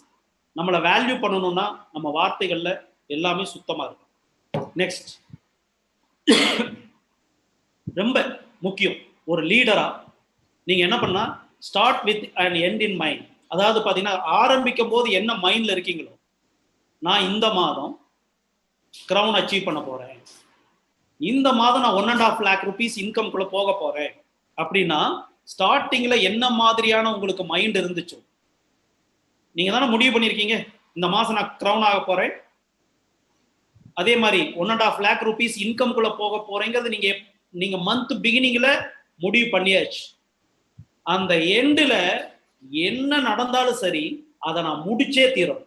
நம்மளை வேல்யூ பண்ணணும்னா நம்ம வார்த்தைகள்ல எல்லாமே சுத்தமா இருக்கும். நெக்ஸ்ட், ரொம்ப முக்கியம், ஒரு லீடரா நீங்க என்ன பண்ணா start with and end in mind. அதாவது பாத்தீங்கன்னா ஆரம்பிக்கும் போது என்ன மைண்ட்ல இருக்கீங்களோ, நான் இந்த மாதம் கிரவுன் அச்சீவ் பண்ண போறேன், இந்த மாதம் நான் 1.5 lakh rupees இன்கம் குள்ள போக போறேன் அப்படின்னா ஸ்டார்டிங்ல என்ன மாதிரியான உங்களுக்கு மைண்ட் இருந்துச்சோ, நீங்க தானே முடிவு பண்ணிருக்கீங்க இந்த மாசம் நான் கிரவுன் ஆக போறேன், அதே மாதிரி 1.5 lakh rupees இன்கம் குள்ள போக போறேங்கிறது நீங்க மந்த் பிகினிங்ல முடிவு பண்ணியாச்சு. அந்த எண்டுல என்ன நடந்தாலும் சரி அதை நான் முடிச்சே தீரும்.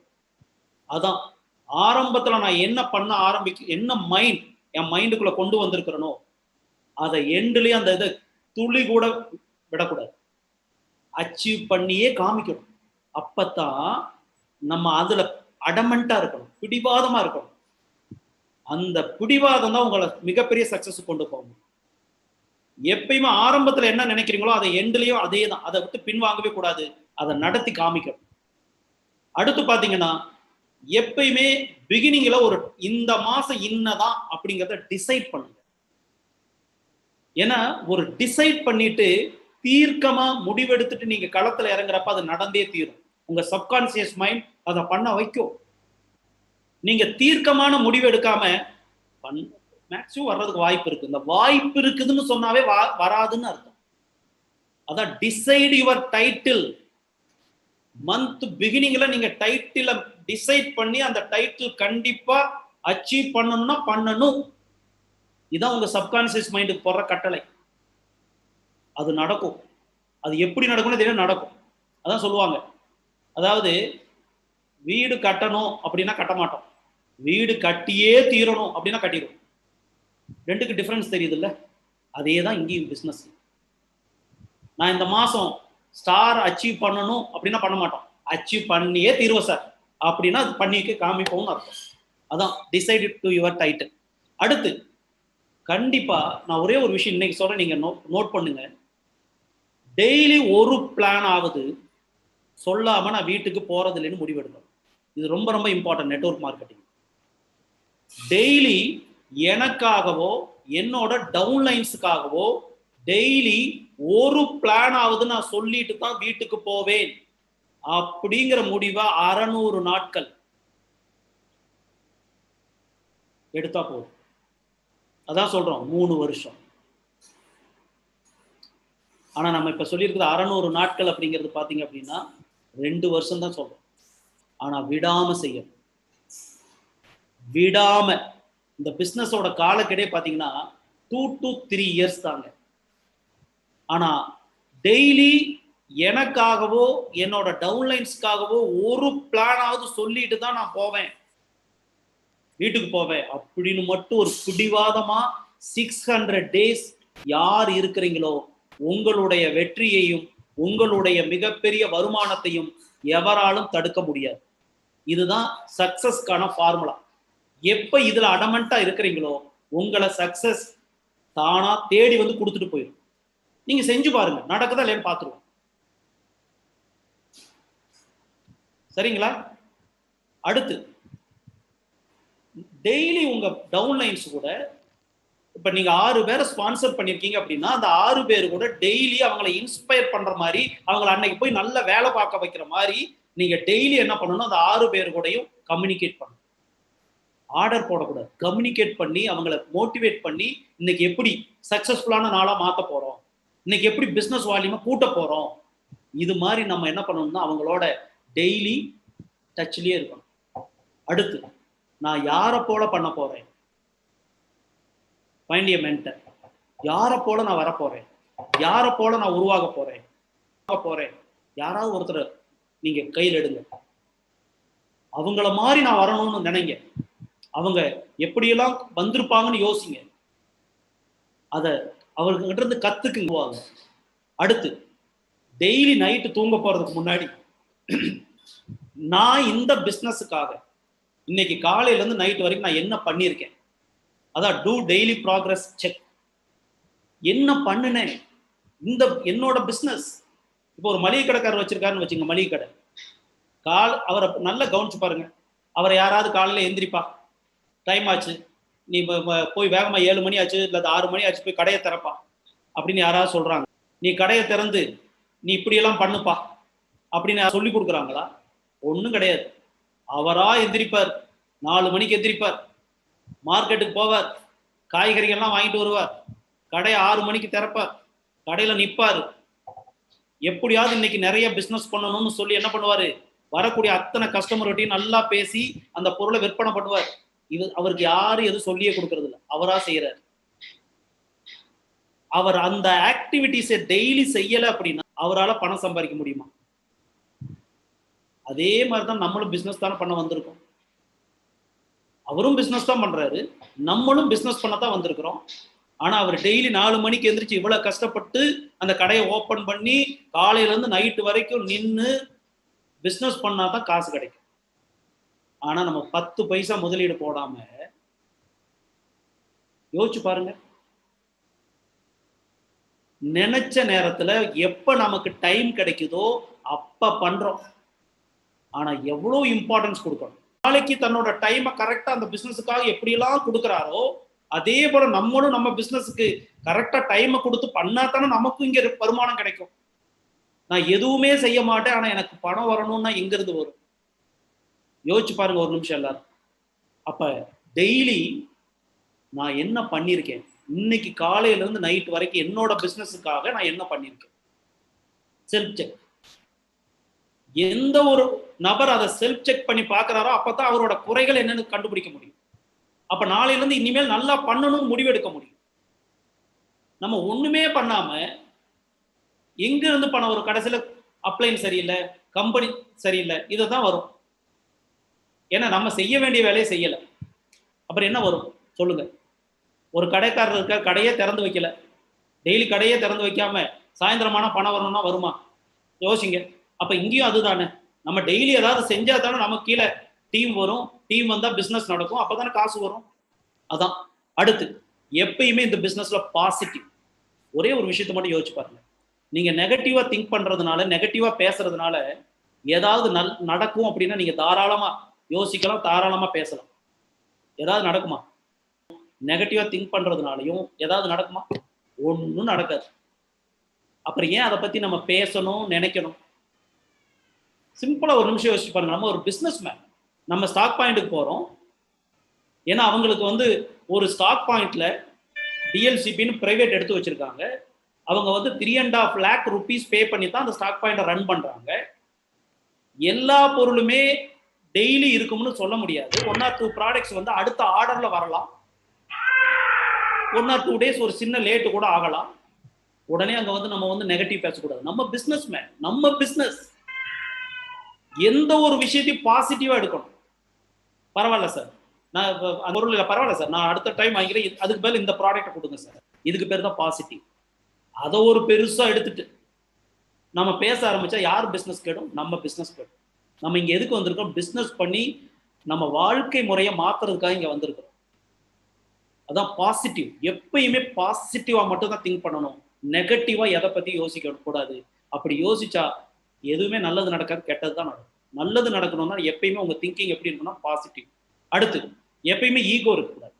அதான் ஆரம்பத்துல நான் என்ன பண்ண என்ன மைண்ட் என் மைண்டுக்குள்ள கொண்டு வந்திருக்கிறனோ அதை எண்டுலயே அந்த இதை துளி கூட விடக்கூடாது, அச்சீவ் பண்ணியே காமிக்கணும். அப்பத்தான் நம்ம அதுல அடமெண்டா இருக்கணும், பிடிவாதமா இருக்கணும். அந்த பிடிவாதம் தான் உங்களை மிகப்பெரிய சக்சஸ் கொண்டு போகும். எப்பயுமே ஆரம்பத்துல என்ன நினைக்கிறீங்களோ அதை எண்டுலயும் அதே தான், அதை விட்டு பின்வாங்கவே கூடாது, அதை நடத்தி காமிக்கணும். அடுத்து பாத்தீங்கன்னா எப்பயுமே பிகினிங்ல ஒரு இந்த மாசம் இன்னதான் அப்படிங்கிறத டிசைட் பண்ணுங்க. ஏன்னா ஒரு டிசைட் பண்ணிட்டு தீர்க்கமா முடிவெடுத்துட்டு நீங்க களத்துல இறங்குறப்ப அது நடந்தே தீரும். உங்க சப்கான்சியஸ் மைண்ட் அதை பண்ண வைக்கும். நீங்க தீர்க்கமான முடிவு எடுக்காம மேக்ஸிமம் வர்றதுக்கு வாய்ப்பு இருக்கு. இந்த வாய்ப்பு இருக்குதுன்னு சொன்னாவே வராதுன்னு அர்த்தம். அதான் டிசைட் யுவர் டைட்டில். மந்த் பிகினிங்ல நீங்க டைட்டில டிசைட் பண்ணி அந்த டைட்டில் கண்டிப்பா அச்சீவ் பண்ணணும்னா பண்ணணும். இதான் உங்க சப்கான்சியஸ் மைண்டுக்கு போடுற கட்டளை. அது நடக்கும். அது எப்படி நடக்கும்னு தெரியும், நடக்கும். அதான் சொல்லுவாங்க, அதாவது வீடு கட்டணும் அப்படின்னா கட்ட மாட்டோம், வீடு கட்டியே தீரணும் அப்படின்னா கட்டிடும். ரெண்டுக்கு டிஃபரன்ஸ் தெரியுது இல்ல? அதே தான் இங்கேயும் பிசினஸ். நான் இந்த மாசம் ஸ்டார் அச்சீவ் பண்ணணும் அப்படின்னா பண்ண மாட்டோம், அச்சீவ் பண்ணியே தீர்வோம் சார் அப்படின்னா அது பண்ணிக்க காமிப்போம்னு அர்த்தம். அதான் டிசைட் டு யுவர் டைட்டில். அடுத்து கண்டிப்பா நான் ஒரே ஒரு விஷயம் இன்னைக்கு சொல்றேன், நீங்க நோட் பண்ணுங்க. டெய்லி ஒரு பிளான் ஆகுது சொல்லாம நான் வீட்டுக்கு போறது இல்லைன்னு முடிவெடுக்கணும். இது ரொம்ப ரொம்ப இம்பார்ட்டன்ட் நெட்வொர்க் மார்க்கெட்டிங். டெய்லி எனக்காகவோ என்னோட டவுன்லைன்ஸுக்காகவோ டெய்லி ஒரு பிளான் ஆகுது நான் சொல்லிட்டு தான் வீட்டுக்கு போவேன் அப்படிங்கிற முடிவை 600 நாட்கள் எடுத்தா போதும். அதான் சொல்றோம் 3 வருஷம். ஆனா நம்ம இப்ப சொல்லியிருக்கிறது 600 நாட்கள் அப்படிங்கிறது பாத்தீங்க அப்படின்னா 2 வருஷம் தான் சொல்றோம். ஆனா விடாம செய்யணும், விடாம. இந்த பிசினஸோட காலக்கெடே பாத்தீங்கன்னா 2 to 3 years தாங்க. ஆனா டெய்லி எனக்காகவோ என்னோட டவுன்லைன்ஸ்க்காகவோ ஒரு பிளானாவது சொல்லிட்டு தான் நான் போவேன், வீட்டுக்கு போவேன் அப்படின்னு மட்டும் ஒரு பிடிவாதமா 600 days யார் இருக்கிறீங்களோ உங்களுடைய வெற்றியையும் உங்களுடைய மிகப்பெரிய வருமானத்தையும் எவராலும் தடுக்க முடியாது. இதுதான் சக்சஸ்க்கான ஃபார்முலா. எப்ப இதுல அடமெண்டா இருக்கிறீங்களோ உங்களை சக்சஸ் தானா தேடி வந்து கொடுத்துட்டு போயிடும். நீங்க செஞ்சு பாருங்க, நடக்குதா இல்லைன்னு பார்த்துருவோம். சரிங்களா? அடுத்து டெய்லி உங்க டவுன்லைன்ஸ் கூட, இப்ப நீங்க 6 பேரை ஸ்பான்சர் பண்ணிருக்கீங்க அப்படின்னா அந்த 6 பேர் கூட டெய்லி அவங்களை இன்ஸ்பயர் பண்ற மாதிரி, அவங்களை அன்னைக்கு போய் நல்ல வேலை பார்க்க வைக்கிற மாதிரி நீங்க டெய்லி என்ன பண்ணணும், அந்த 6 பேர் கூடயும் கம்யூனிகேட் பண்ணணும். ஆர்டர் போடக்கூடாது, கம்யூனிகேட் பண்ணி அவங்களை மோட்டிவேட் பண்ணி இன்னைக்கு எப்படி சக்சஸ்ஃபுல்லான நாளா மாற்ற போறோம், இன்னைக்கு எப்படி பிசினஸ் வால்யூமை கூட்ட போறோம், இது மாதிரி நம்ம என்ன பண்ணணும்னா அவங்களோட டெய்லி டச்லயே இருக்கணும். அடுத்து நான் யாரை போல பண்ண போறேன், ஃபைண்ட் எ மென்டர். யாரை போல நான் வர போறேன், யாரை போல நான் உருவாக போறேன், யாராவது ஒருத்தர் நீங்க கையில் எடுங்க. அவங்கள மாதிரி நான் வரணும்னு நினைங்க. அவங்க எப்படியெல்லாம் வந்திருப்பாங்கன்னு யோசிங்க. அதை அவர்கிட்ட இருந்து கத்துக்குவாங்க. அடுத்து டெய்லி நைட்டு தூங்க போறதுக்கு முன்னாடி நான் இந்த பிசினஸுக்காக இன்னைக்கு காலையில இருந்து நைட் வரைக்கும் நான் என்ன பண்ணியிருக்கேன், அதான் டூ டெய்லி ப்ராக்ரஸ் செக். என்ன பண்ணுனேன் இந்த என்னோட பிசினஸ். இப்போ ஒரு மளிகை கடைக்காரர் வச்சிருக்காருன்னு வச்சுங்க, மளிகை கடை. அவரை நல்லா கவனிச்சு பாருங்க. அவரை யாராவது காலையில எந்திரிப்பா, டைம் ஆச்சு, நீ போய் வேகமா 7 மணி ஆச்சு இல்ல 6 மணி ஆச்சு, போய் கடையை திறப்பா அப்படின்னு யாராவது சொல்றாங்க. நீ கடையை திறந்து நீ இப்படியெல்லாம் பண்ணுப்பா அப்படின்னு சொல்லி கொடுக்குறாங்களா? ஒன்றும் கிடையாது. அவரா எந்திரிப்பார், 4 மணிக்கு எந்திரிப்பார், மார்க்கெட்டுக்கு போவார், காய்கறிகள்லாம் வாங்கிட்டு வருவார், கடையை 6 மணிக்கு திறப்பார், கடையில நிற்பார். எப்படியாவது இன்னைக்கு நிறைய பிசினஸ் பண்ணணும்னு சொல்லி என்ன பண்ணுவாரு, வரக்கூடிய அத்தனை கஸ்டமர்கிட்டையும் நல்லா பேசி அந்த பொருளை விற்பனை பண்ணுவார். இது அவருக்கு யாரும் எதுவும் சொல்லியே கொடுக்கறது இல்லை, அவரா செய்யறாரு. அவர் அந்த ஆக்டிவிட்டிஸை டெய்லி செய்யல அப்படின்னா அவரால் பணம் சம்பாதிக்க முடியுமா? அதே மாதிரிதான் நம்மளும் பிசினஸ் தானே பண்ண வந்திருக்கோம். அவரும் பிசினஸ் தான் பண்றாரு, நம்மளும் பிசினஸ் பண்ண தான் வந்திருக்கிறோம். ஆனா அவர் டெய்லி 4 மணிக்கு எந்திரிச்சு இவ்வளவு கஷ்டப்பட்டு அந்த கடையை ஓபன் பண்ணி காலையில இருந்து நைட்டு வரைக்கும் நின்று பிசினஸ் பண்ணாதான் காசு கிடைக்கும். ஆனா நம்ம 10 பைசா முதலீடு போடாம யோசிச்சு பாருங்க. நினைச்ச நேரத்துல எப்ப நமக்கு டைம் கிடைக்குதோ அப்ப பண்றோம். ஆனா எவ்வளவு இம்பார்ட்டன்ஸ் கொடுக்கணும். நாளைக்கு தன்னோட டைமை கரெக்டா அந்த பிசினஸுக்காக எப்படியெல்லாம் கொடுக்குறாரோ அதே போல நம்மளும் நம்ம பிசினஸுக்கு கரெக்டா டைமை கொடுத்து பண்ணா தானே நமக்கும் இங்க வருமானம் கிடைக்கும். நான் எதுவுமே செய்ய மாட்டேன் ஆனா எனக்கு பணம் வரணும்னா எங்க இருந்து வரும்? யோசிச்சு பாருங்க ஒரு நிமிஷம் எல்லாரும். அப்ப டெய்லி நான் என்ன பண்ணியிருக்கேன், இன்னைக்கு காலையில இருந்து நைட் வரைக்கும் என்னோட பிசினஸுக்காக நான் என்ன பண்ணியிருக்கேன், செல்ஃப் செக். எந்த ஒரு நபர் அதை செல்ஃப் செக் பண்ணி பார்க்கிறாரோ அப்பதான் அவரோட குறைகள் என்னன்னு கண்டுபிடிக்க முடியும். அப்ப நாளையில இருந்து இனிமேல் நல்லா பண்ணணும்னு முடிவெடுக்க முடியும். நம்ம ஒண்ணுமே பண்ணாம எங்க இருந்து பணம் வரும்? கடைசியில அப்ளைன் சரியில்லை, கம்பெனி சரியில்லை, இதுதான் வரும். ஏன்னா நம்ம செய்ய வேண்டிய வேலையை செய்யல. அப்புறம் என்ன வரும் சொல்லுங்க? ஒரு கடைக்காரர் இருக்க, கடையே திறந்து வைக்கல, டெய்லி கடையே திறந்து வைக்காம சாயந்தரமான பணம் வரணும்னா வருமா? யோசிங்க. அப்ப இங்கேயும் அதுதானே, நம்ம டெய்லி ஏதாவது செஞ்சா தானே நமக்கு கீழே டீம் வரும், டீம் வந்தா பிசினஸ் நடக்கும், அப்பதானே காசு வரும். அதான் அடுத்து எப்பயுமே இந்த பிசினஸ்ல பாசிட்டிவ். ஒரே ஒரு விஷயத்தை மட்டும் யோசிச்சு பாருங்க. நீங்க நெகட்டிவா திங்க் பண்றதுனால, நெகட்டிவா பேசுறதுனால ஏதாவது நடக்கும் அப்படின்னா நீங்க தாராளமா யோசிக்கலாம், தாராளமா பேசலாம். ஏதாவது நடக்குமா? நெகட்டிவா திங்க் பண்றதுனாலையும் ஏதாவது நடக்குமா? ஒன்றும் நடக்காது. அப்புறம் ஏன் அதை பத்தி நம்ம பேசணும், நினைக்கணும்? சிம்பிளா ஒரு நிமிஷம் யோசிச்சு பாருங்க. நம்ம ஒரு பிசினஸ் மேன், நம்ம ஸ்டாக் பாயிண்ட்டுக்கு போறோம். ஏன்னா அவங்களுக்கு ஒரு ஸ்டாக் பாயிண்ட்ல டிஎல்சிபின்னு பிரைவேட் எடுத்து வச்சிருக்காங்க. அவங்க 3.5 lakh rupees பே பண்ணி தான் அந்த ஸ்டாக் பாயிண்ட்டை ரன் பண்றாங்க. எல்லா பொருளுமே டெய்லி இருக்கும்னு சொல்ல முடியாது. 1 or 2 ப்ராடக்ட்ஸ் அடுத்த ஆர்டர்ல வரலாம். 1 or 2 days ஒரு சின்ன லேட்டு கூட ஆகலாம். உடனே அங்க நம்ம நெகட்டிவ் பேசக்கூடாது. நம்ம பிசினஸ் மேன், நம்ம பிசினஸ் எந்த ஒரு விஷயத்தையும் பாசிட்டிவா எடுக்கணும். பரவாயில்ல சார், நான் பொருள் இல்லை, பரவாயில்ல சார், நான் அடுத்த டைம் வாங்கிக்கிறேன், அதுக்கு பேர் இந்த ப்ராடக்ட் கொடுங்க சார், இதுக்கு பேர் தான் பாசிட்டிவ். அதை ஒரு பெருசா எடுத்துட்டு நம்ம பேச ஆரம்பிச்சா யார் பிசினஸ் கேடும்? நம்ம பிசினஸ் கேடும். நம்ம இங்க எதுக்கு வந்திருக்கோம்? பிசினஸ் பண்ணி நம்ம வாழ்க்கை முறையை மாத்துறதுக்காக இங்க வந்திருக்கோம். அதான் பாசிட்டிவ். எப்பயுமே பாசிட்டிவா மட்டும் தான் திங்க் பண்ணணும். நெகட்டிவா எதை பத்தி யோசிக்க கூடாது. அப்படி யோசிச்சா எதுவுமே நல்லது நடக்காது, கெட்டது தான் நடக்கும். நல்லது நடக்கணும்னா எப்பயுமே உங்க திங்கிங் எப்படி இருக்குன்னா பாசிட்டிவ். அடுத்து எப்பயுமே ஈகோ இருக்கக்கூடாது.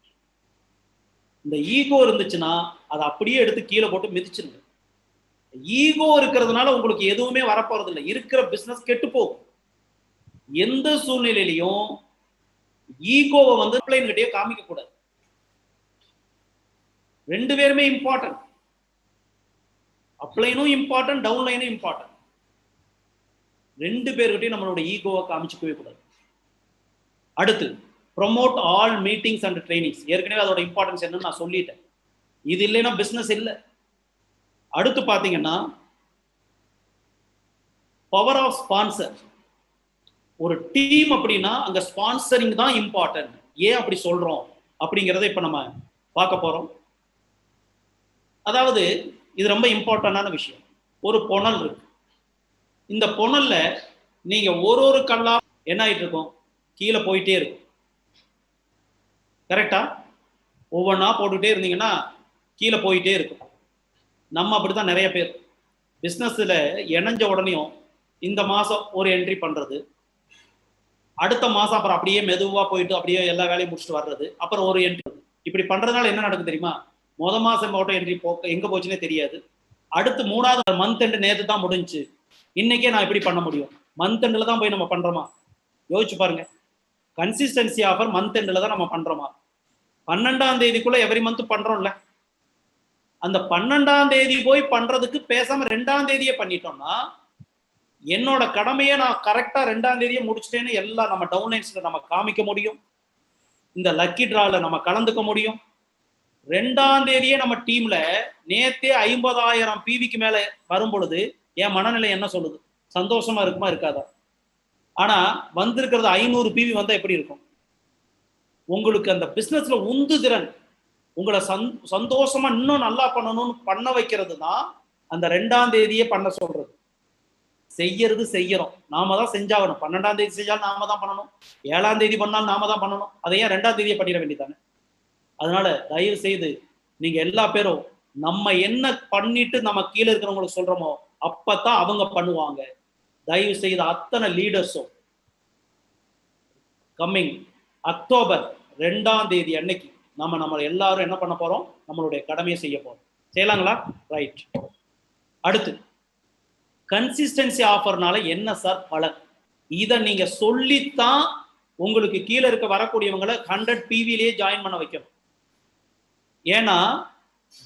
இந்த ஈகோ இருந்துச்சுன்னா அதை அப்படியே எடுத்து கீழே போட்டு மிதிச்சிருங்க. ஈகோ இருக்கிறதுனால உங்களுக்கு எதுவுமே வரப்போறது இல்லை. இருக்கிற பிசினஸ் கெட்டு போகும். எந்த சூழ்நிலையிலையும் ஈகோவை வந்து கிட்டே காமிக்க கூடாது. ரெண்டு பேருமே இம்பார்ட்டன்ட். அப்ளைனும் இம்பார்ட்டன்ட், டவுன்லைனும் இம்பார்ட்டன்ட். ரெண்டு பேர்கிட்டையும் நம்மளோட ஈகோவை காமிச்சுக்கவே கூடாது. அடுத்து promote all meetings and trainings. ஏற்கனவே அதோட இம்பார்ட்டன்ஸ் என்னன்னு நான் சொல்லிட்டேன். இது இல்லைன்னா பிசினஸ் இல்லை. அடுத்து பாத்தீங்கன்னா பவர் ஆஃப் ஸ்பான்சர். ஒரு டீம் அப்படின்னா அங்க ஸ்பான்சரிங் தான் இம்பார்ட்டன்ட். ஏன் அப்படி சொல்றோம் அப்படிங்கிறத இப்ப நம்ம பார்க்க போறோம். அதாவது இது ரொம்ப இம்பார்ட்டன்டான விஷயம். ஒரு புனல் இருக்கு. இந்த புனல்ல நீங்க ஒரு கல்லா என்ன ஆயிட்டு இருக்கும்? கீழே போயிட்டே இருக்கும். கரெக்டா? ஒவ்வொன்றா போட்டுக்கிட்டே இருந்தீங்கன்னா கீழே போயிட்டே இருக்கும். நம்ம அப்படித்தான் நிறைய பேர் பிஸ்னஸில் இணைஞ்ச உடனேயும் இந்த மாதம் ஒரு என்ட்ரி பண்ணுறது, அடுத்த மாதம் அப்புறம் அப்படியே மெதுவாக போயிட்டு அப்படியே எல்லா வேலையும் முடிச்சுட்டு வர்றது, அப்புறம் ஒரு என்ட்ரி. இப்படி பண்ணுறதுனால என்ன நடக்கும் தெரியுமா? மாதம் ஓட்ட என்ட்ரி எங்கே போச்சுன்னே தெரியாது. அடுத்து 3வது மந்த் எண்டு நேற்று தான் முடிஞ்சு, இன்னைக்கே நான் எப்படி பண்ண முடியும்? மந்த் எண்டில் தான் போய் நம்ம பண்ணுறோமா? யோசிச்சு பாருங்க. கன்சிஸ்டன்சி ஆஃபர் மந்த் எண்டில் தான் நம்ம பண்ணுறோமா? 12ஆம் தேதிக்குள்ள எவரி மந்த் பண்றோம்ல. அந்த 12ஆம் தேதி போய் பண்றதுக்கு பேசாம 2ஆம் தேதியே பண்ணிட்டோம்னா என்னோட கடமையை நான் கரெக்டா 2ஆம் தேதியே முடிச்சிட்டேன்னு எல்லாம் நம்ம டவுன்லைன்ஸ்ல நம்ம காமிக்க முடியும். இந்த லக்கி டிரால நம்ம கலந்துக்க முடியும். 2ஆம் தேதியே நம்ம டீம்ல நேத்தே 50,000 பிவிக்கு மேல வரும் பொழுது என் மனநிலை என்ன சொல்லுது? சந்தோஷமா இருக்குமா இருக்காதா? ஆனா வந்திருக்கிறது 500 பிவி வந்தா எப்படி இருக்கும்? உங்களுக்கு அந்த பிசினஸ்ல உந்து திறன், உங்களை சந்தோஷமா இன்னும் நல்லா பண்ணணும்னு பண்ண வைக்கிறது தான் அந்த 2ஆம் தேதியே பண்ண சொல்றது. செய்யறது செய்யறோம், நாம தான் செஞ்சாகணும். 12ஆம் தேதி செஞ்சாலும் நாம தான் பண்ணணும், 7ஆம் தேதி பண்ணாலும் நாம தான் பண்ணணும். அதை ஏன் 2ஆம் தேதியே பண்ணிட வேண்டியதானே? அதனால தயவு செய்து நீங்க எல்லா பேரும் நம்ம என்ன பண்ணிட்டு நம்ம கீழே இருக்கிறவங்களுக்கு சொல்றோமோ அப்பதான் அவங்க பண்ணுவாங்க. தயவு செய்து அத்தனை லீடர்ஸும் கம்மிங் அக்டோபர் 2ஆம் தேதி அன்னைக்கு நம்ம எல்லாரும் என்ன பண்ண போறோம்? நம்மளுடைய கடமையை செய்ய போறோம். செய்யலாங்களா? ரைட். அடுத்து கன்சிஸ்டன்சி ஆஃபர்னால என்ன சார் பலன்? இதை நீங்க சொல்லித்தான் உங்களுக்கு கீழே இருக்க வரக்கூடியவங்களை 100 பிவிலேயே ஜாயின் பண்ண வைக்கணும். ஏன்னா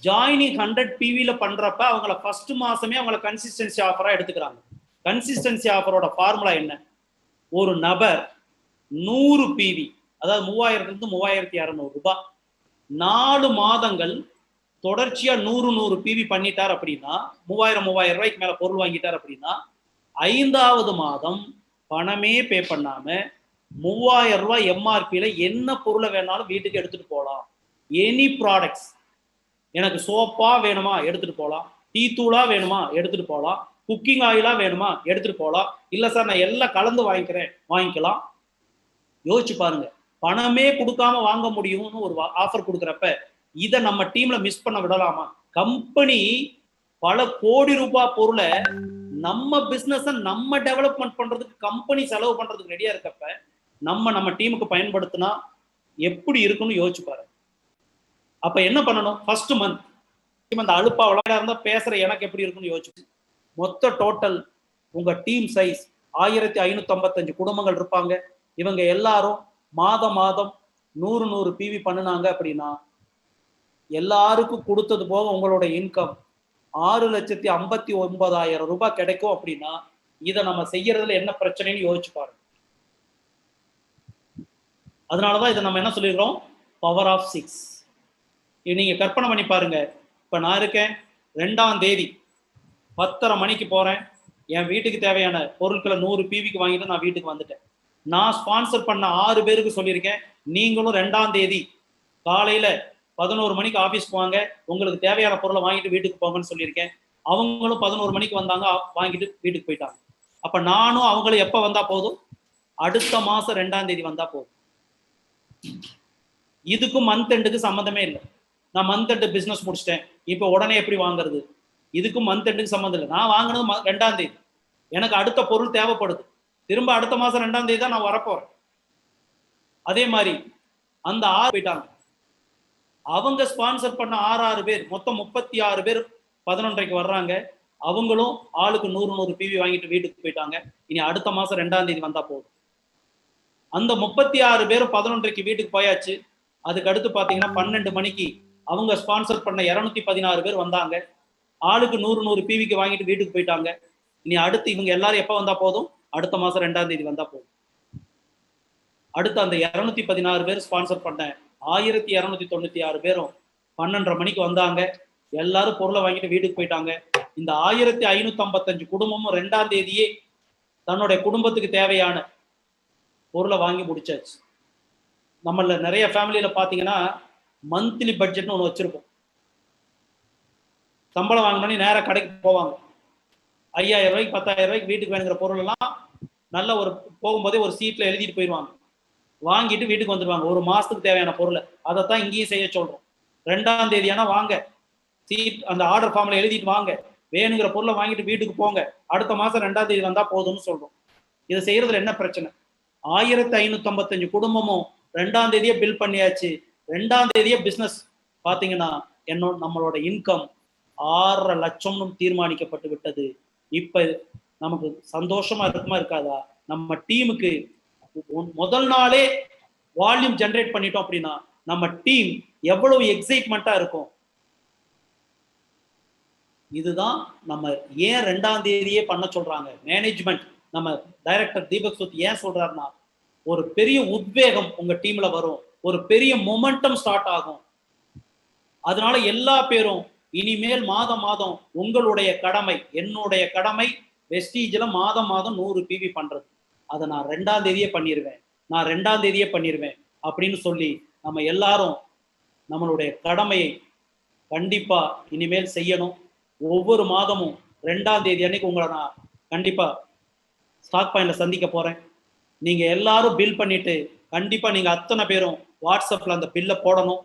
ஜாயினிங் 100 பிவில பண்றப்ப அவங்கள ஃபர்ஸ்ட் மாசமே அவங்கள கன்சிஸ்டன்சி ஆஃபரா எடுத்துக்கிறாங்க. கன்சிஸ்டன்சி ஆஃபரோட ஃபார்முலா என்ன? ஒரு நபர் 100 பிவி, அதாவது 3000 3200 ரூபாய் 4 மாதங்கள் தொடர்ச்சியா 100 பிவி பண்ணிட்டார் அப்படின்னா 3000 ரூபாய்க்கு மேல பொருள் வாங்கிட்டார் அப்படின்னா 5வது மாதம் பணமே பே பண்ணாம 3000 ரூபாய் எம்ஆர்பியில என்ன பொருளை வேணாலும் வீட்டுக்கு எடுத்துட்டு போகலாம். எனி ப்ராடக்ட்ஸ், எனக்கு சோப்பா வேணுமா எடுத்துட்டு போகலாம், டீ தூளா வேணுமா எடுத்துட்டு போகலாம், குக்கிங் ஆயிலா வேணுமா எடுத்துட்டு போகலாம், இல்ல சார் நான் எல்லாம் கலந்து வாங்கிக்கிறேன் வாங்கிக்கலாம். யோசிச்சு பாருங்க, பணமே கொடுக்காம வாங்க முடியும்னு ஒரு ஆஃபர் கொடுக்குறப்ப இதை நம்ம டீம்ல மிஸ் பண்ண விடலாமா? கம்பெனி பல கோடி ரூபாய் பொருளை நம்ம பிசினஸ் நம்ம டெவலப்மெண்ட் பண்றதுக்கு கம்பெனி செலவு பண்றதுக்கு ரெடியா இருக்கப்ப நம்ம டீமுக்கு பயன்படுத்தினா எப்படி இருக்குன்னு யோசிச்சு பாருங்க. அப்ப என்ன பண்ணணும்? ஃபர்ஸ்ட் மந்த் அந்த அழுப்பா விளையாட இருந்தா பேசுற எனக்கு எப்படி இருக்குன்னு யோசிச்சு, மொத்த டோட்டல் உங்க டீம் சைஸ் 1555 குடும்பங்கள் இருப்பாங்க. இவங்க எல்லாரும் மாதம் 100 பிவி பண்ணினாங்க அப்படின்னா எல்லாருக்கும் கொடுத்தது போக உங்களோட இன்கம் 6,59,000 ரூபாய் கிடைக்கும். அப்படின்னா இதை நம்ம செய்யறதுல என்ன பிரச்சனைன்னு யோசிச்சு பாருங்க. அதனாலதான் இதை நம்ம என்ன சொல்லிடுறோம்? Power of 6. நீங்க கற்பனை பண்ணி பாருங்க. இப்ப நான் இருக்கேன், 2ஆம் தேதி 10:30 மணிக்கு போறேன், என் வீட்டுக்கு தேவையான பொருட்களை 100 பிவிக்கு வாங்கிட்டு நான் வீட்டுக்கு வந்துட்டேன். நான் ஸ்பான்சர் பண்ண 6 பேருக்கு சொல்லியிருக்கேன், நீங்களும் 2ஆம் தேதி காலையில 11 மணிக்கு ஆபீஸ்க்கு வாங்க, உங்களுக்கு தேவையான பொருளை வாங்கிட்டு வீட்டுக்கு போங்கன்னு சொல்லியிருக்கேன். அவங்களும் 11 மணிக்கு வந்தாங்க, வாங்கிட்டு வீட்டுக்கு போயிட்டாங்க. அப்ப நானும் அவங்களும் எப்ப வந்தா போதும், அடுத்த மாசம் 2ஆம் தேதி வந்தா போதும். இதுக்கும் மந்த் எண்டுக்கு சம்மந்தமே இல்லை. நான் மந்த் எண்டு பிசினஸ் முடிச்சிட்டேன், இப்ப உடனே எப்படி வாங்குறது? இதுக்கும் மந்த் எண்டுக்கு சம்மந்தம் இல்லை. நான் வாங்கினது 2ஆம் தேதி, எனக்கு அடுத்த பொருள் தேவைப்படுது, திரும்ப அடுத்த மாசம் 2ஆம் தேதி தான் நான் வரப்போறேன். அதே மாதிரி அந்த 6 போயிட்டாங்க. அவங்க ஸ்பான்சர் பண்ண 6 பேர், மொத்தம் 36 பேர் 11:30க்கு வர்றாங்க. அவங்களும் ஆளுக்கு 100 பிவி வாங்கிட்டு வீட்டுக்கு போயிட்டாங்க. இனி அடுத்த மாசம் 2ஆம் தேதி வந்தா போதும். அந்த 36 பேரும் 11:30க்கு வீட்டுக்கு போயாச்சு. அதுக்கு அடுத்து பாத்தீங்கன்னா 12 மணிக்கு அவங்க ஸ்பான்சர் பண்ண 216 பேர் வந்தாங்க. ஆளுக்கு 100 பிவிக்கு வாங்கிட்டு வீட்டுக்கு போயிட்டாங்க. இனி அடுத்து இவங்க எல்லாரும் எப்ப வந்தா போதும், அடுத்த மாசம் 2ஆம் தேதி வந்தா போதும். அடுத்து அந்த 216 பேர் ஸ்பான்சர் பண்ண 1296 பேரும் 12:30 மணிக்கு வந்தாங்க. எல்லாரும் பொருளை வாங்கிட்டு வீட்டுக்கு போயிட்டாங்க. இந்த 1555 குடும்பமும் 2ஆம் தேதியே தன்னுடைய குடும்பத்துக்கு தேவையான பொருளை வாங்கி முடிச்சாச்சு. நம்மள நிறைய ஃபேமிலியில பாத்தீங்கன்னா மந்த்லி பட்ஜெட்னு ஒன்று வச்சிருப்போம். சம்பளம் வாங்கினோடனே நேராக கடைக்கு போவாங்க. 5000 ரூபாய்க்கு 10,000 ரூபாய்க்கு வீட்டுக்கு வேணுங்கிற பொருள் எல்லாம் நல்ல ஒரு போகும்போதே ஒரு சீட்ல எழுதிட்டு போயிடுவாங்க. வாங்கிட்டு வீட்டுக்கு வந்துடுவாங்க. ஒரு மாசத்துக்கு தேவையான பொருளை. அதைத்தான் இங்கேயும் செய்ய சொல்றோம். 2ஆம் தேதி ஆனா வாங்க, சீட் அந்த ஆர்டர் ஃபார்ம்ல எழுதிட்டு வாங்க, வேணுங்கிற பொருளை வாங்கிட்டு வீட்டுக்கு போங்க, அடுத்த மாசம் 2ஆம் தேதி வந்தா போதும்னு சொல்றோம். இதை செய்யறதுல என்ன பிரச்சனை? 1555 குடும்பமும் 2ஆம் தேதியே பில் பண்ணியாச்சு. 2ஆம் தேதியே பிசினஸ் பாத்தீங்கன்னா நம்மளோட இன்கம் 6.5 லட்சம்னு தீர்மானிக்கப்பட்டு விட்டது. இப்ப நமக்கு சந்தோஷமா இருக்குமா இருக்காதா? நம்ம டீமுக்கு முதல் நாளே வால்யூம் ஜெனரேட் பண்ணிட்டோம் அப்படின்னா நம்ம டீம் எவ்வளவு எக்ஸைட்மெண்டா இருக்கும். இதுதான் நம்ம ஏன் 2ஆம் தேதியே பண்ண சொல்றாங்க. மேனேஜ்மெண்ட் நம்ம டைரக்டர் தீபக் சூத் ஏன் சொல்றாருன்னா, ஒரு பெரிய உத்வேகம் உங்க டீம்ல வரும், ஒரு பெரிய மொமெண்டம் ஸ்டார்ட் ஆகும். அதனால எல்லா பேரும் இனிமேல் மாதம் உங்களுடைய கடமை, என்னுடைய கடமை வெஸ்டீஜ்ல மாதம் 100 பிவி பண்றது. அதை நான் 2ஆம் தேதியே பண்ணிடுவேன், நான் 2ஆம் தேதியே பண்ணிடுவேன் அப்படின்னு சொல்லி நம்ம எல்லாரும் நம்மளுடைய கடமையை கண்டிப்பா இனிமேல் செய்யணும். ஒவ்வொரு மாதமும் 2ஆம் தேதி அன்னைக்கு உங்களை நான் கண்டிப்பா ஸ்டாக் பாயிண்ட்ல சந்திக்க போறேன். நீங்க எல்லாரும் பில் பண்ணிட்டு கண்டிப்பா நீங்க அத்தனை பேரும் வாட்ஸ்அப்ல அந்த பில்லை போடணும்.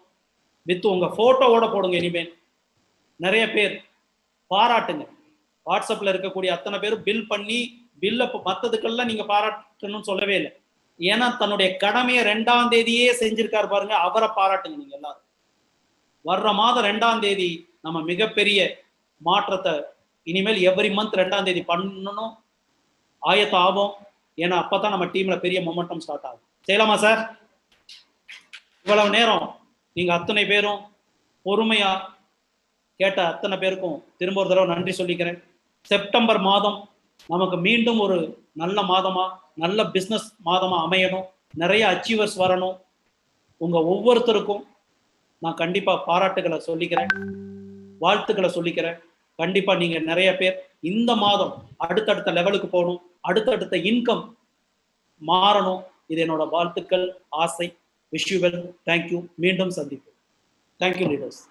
வித் உங்க போட்டோவோட போடுங்க. இனிமேல் நிறைய பேர் பாராட்டுங்க. வாட்ஸ்அப்ல இருக்கக்கூடிய அத்தனை பேரும் பில் பண்ணி பில்லை மற்றதுக்கெல்லாம் நீங்க பாராட்டணும்னு சொல்லவே இல்லை. ஏன்னா தன்னுடைய கடமையை 2ஆம் தேதியே செஞ்சிருக்காரு பாருங்க, அவரை பாராட்டுங்க. நீங்க எல்லாரும் வர்ற மாதம் 2ஆம் தேதி நம்ம மிகப்பெரிய மாற்றத்தை இனிமேல் எவ்ரி மந்த் 2ஆம் தேதி பண்ணணும், ஆயத்தம் ஆகும். ஏன்னா அப்பதான் நம்ம டீம்ல பெரிய மொமெண்டம் ஸ்டார்ட் ஆகும். செய்யலாமா சார்? இவ்வளவு நேரம் நீங்க அத்தனை பேரும் பொறுமையா கேட்ட அத்தனை பேருக்கும் திரும்ப ஒரு தடவை நன்றி சொல்லிக்கிறேன். செப்டம்பர் மாதம் நமக்கு மீண்டும் ஒரு நல்ல மாதமா, நல்ல பிசினஸ் மாதமா அமையணும், நிறைய அச்சீவர்ஸ் வரணும். உங்க ஒவ்வொருத்தருக்கும் நான் கண்டிப்பா பாராட்டுகளை சொல்லிக்கிறேன், வாழ்த்துக்களை சொல்லிக்கிறேன். கண்டிப்பா நீங்க நிறைய பேர் இந்த மாதம் அடுத்தடுத்த லெவலுக்கு போகணும், அடுத்தடுத்த இன்கம் மாறணும். இது என்னோட வாழ்த்துக்கள், ஆசை. Wish you well. தேங்க்யூ. மீண்டும் சந்திப்போம். Thank you leaders.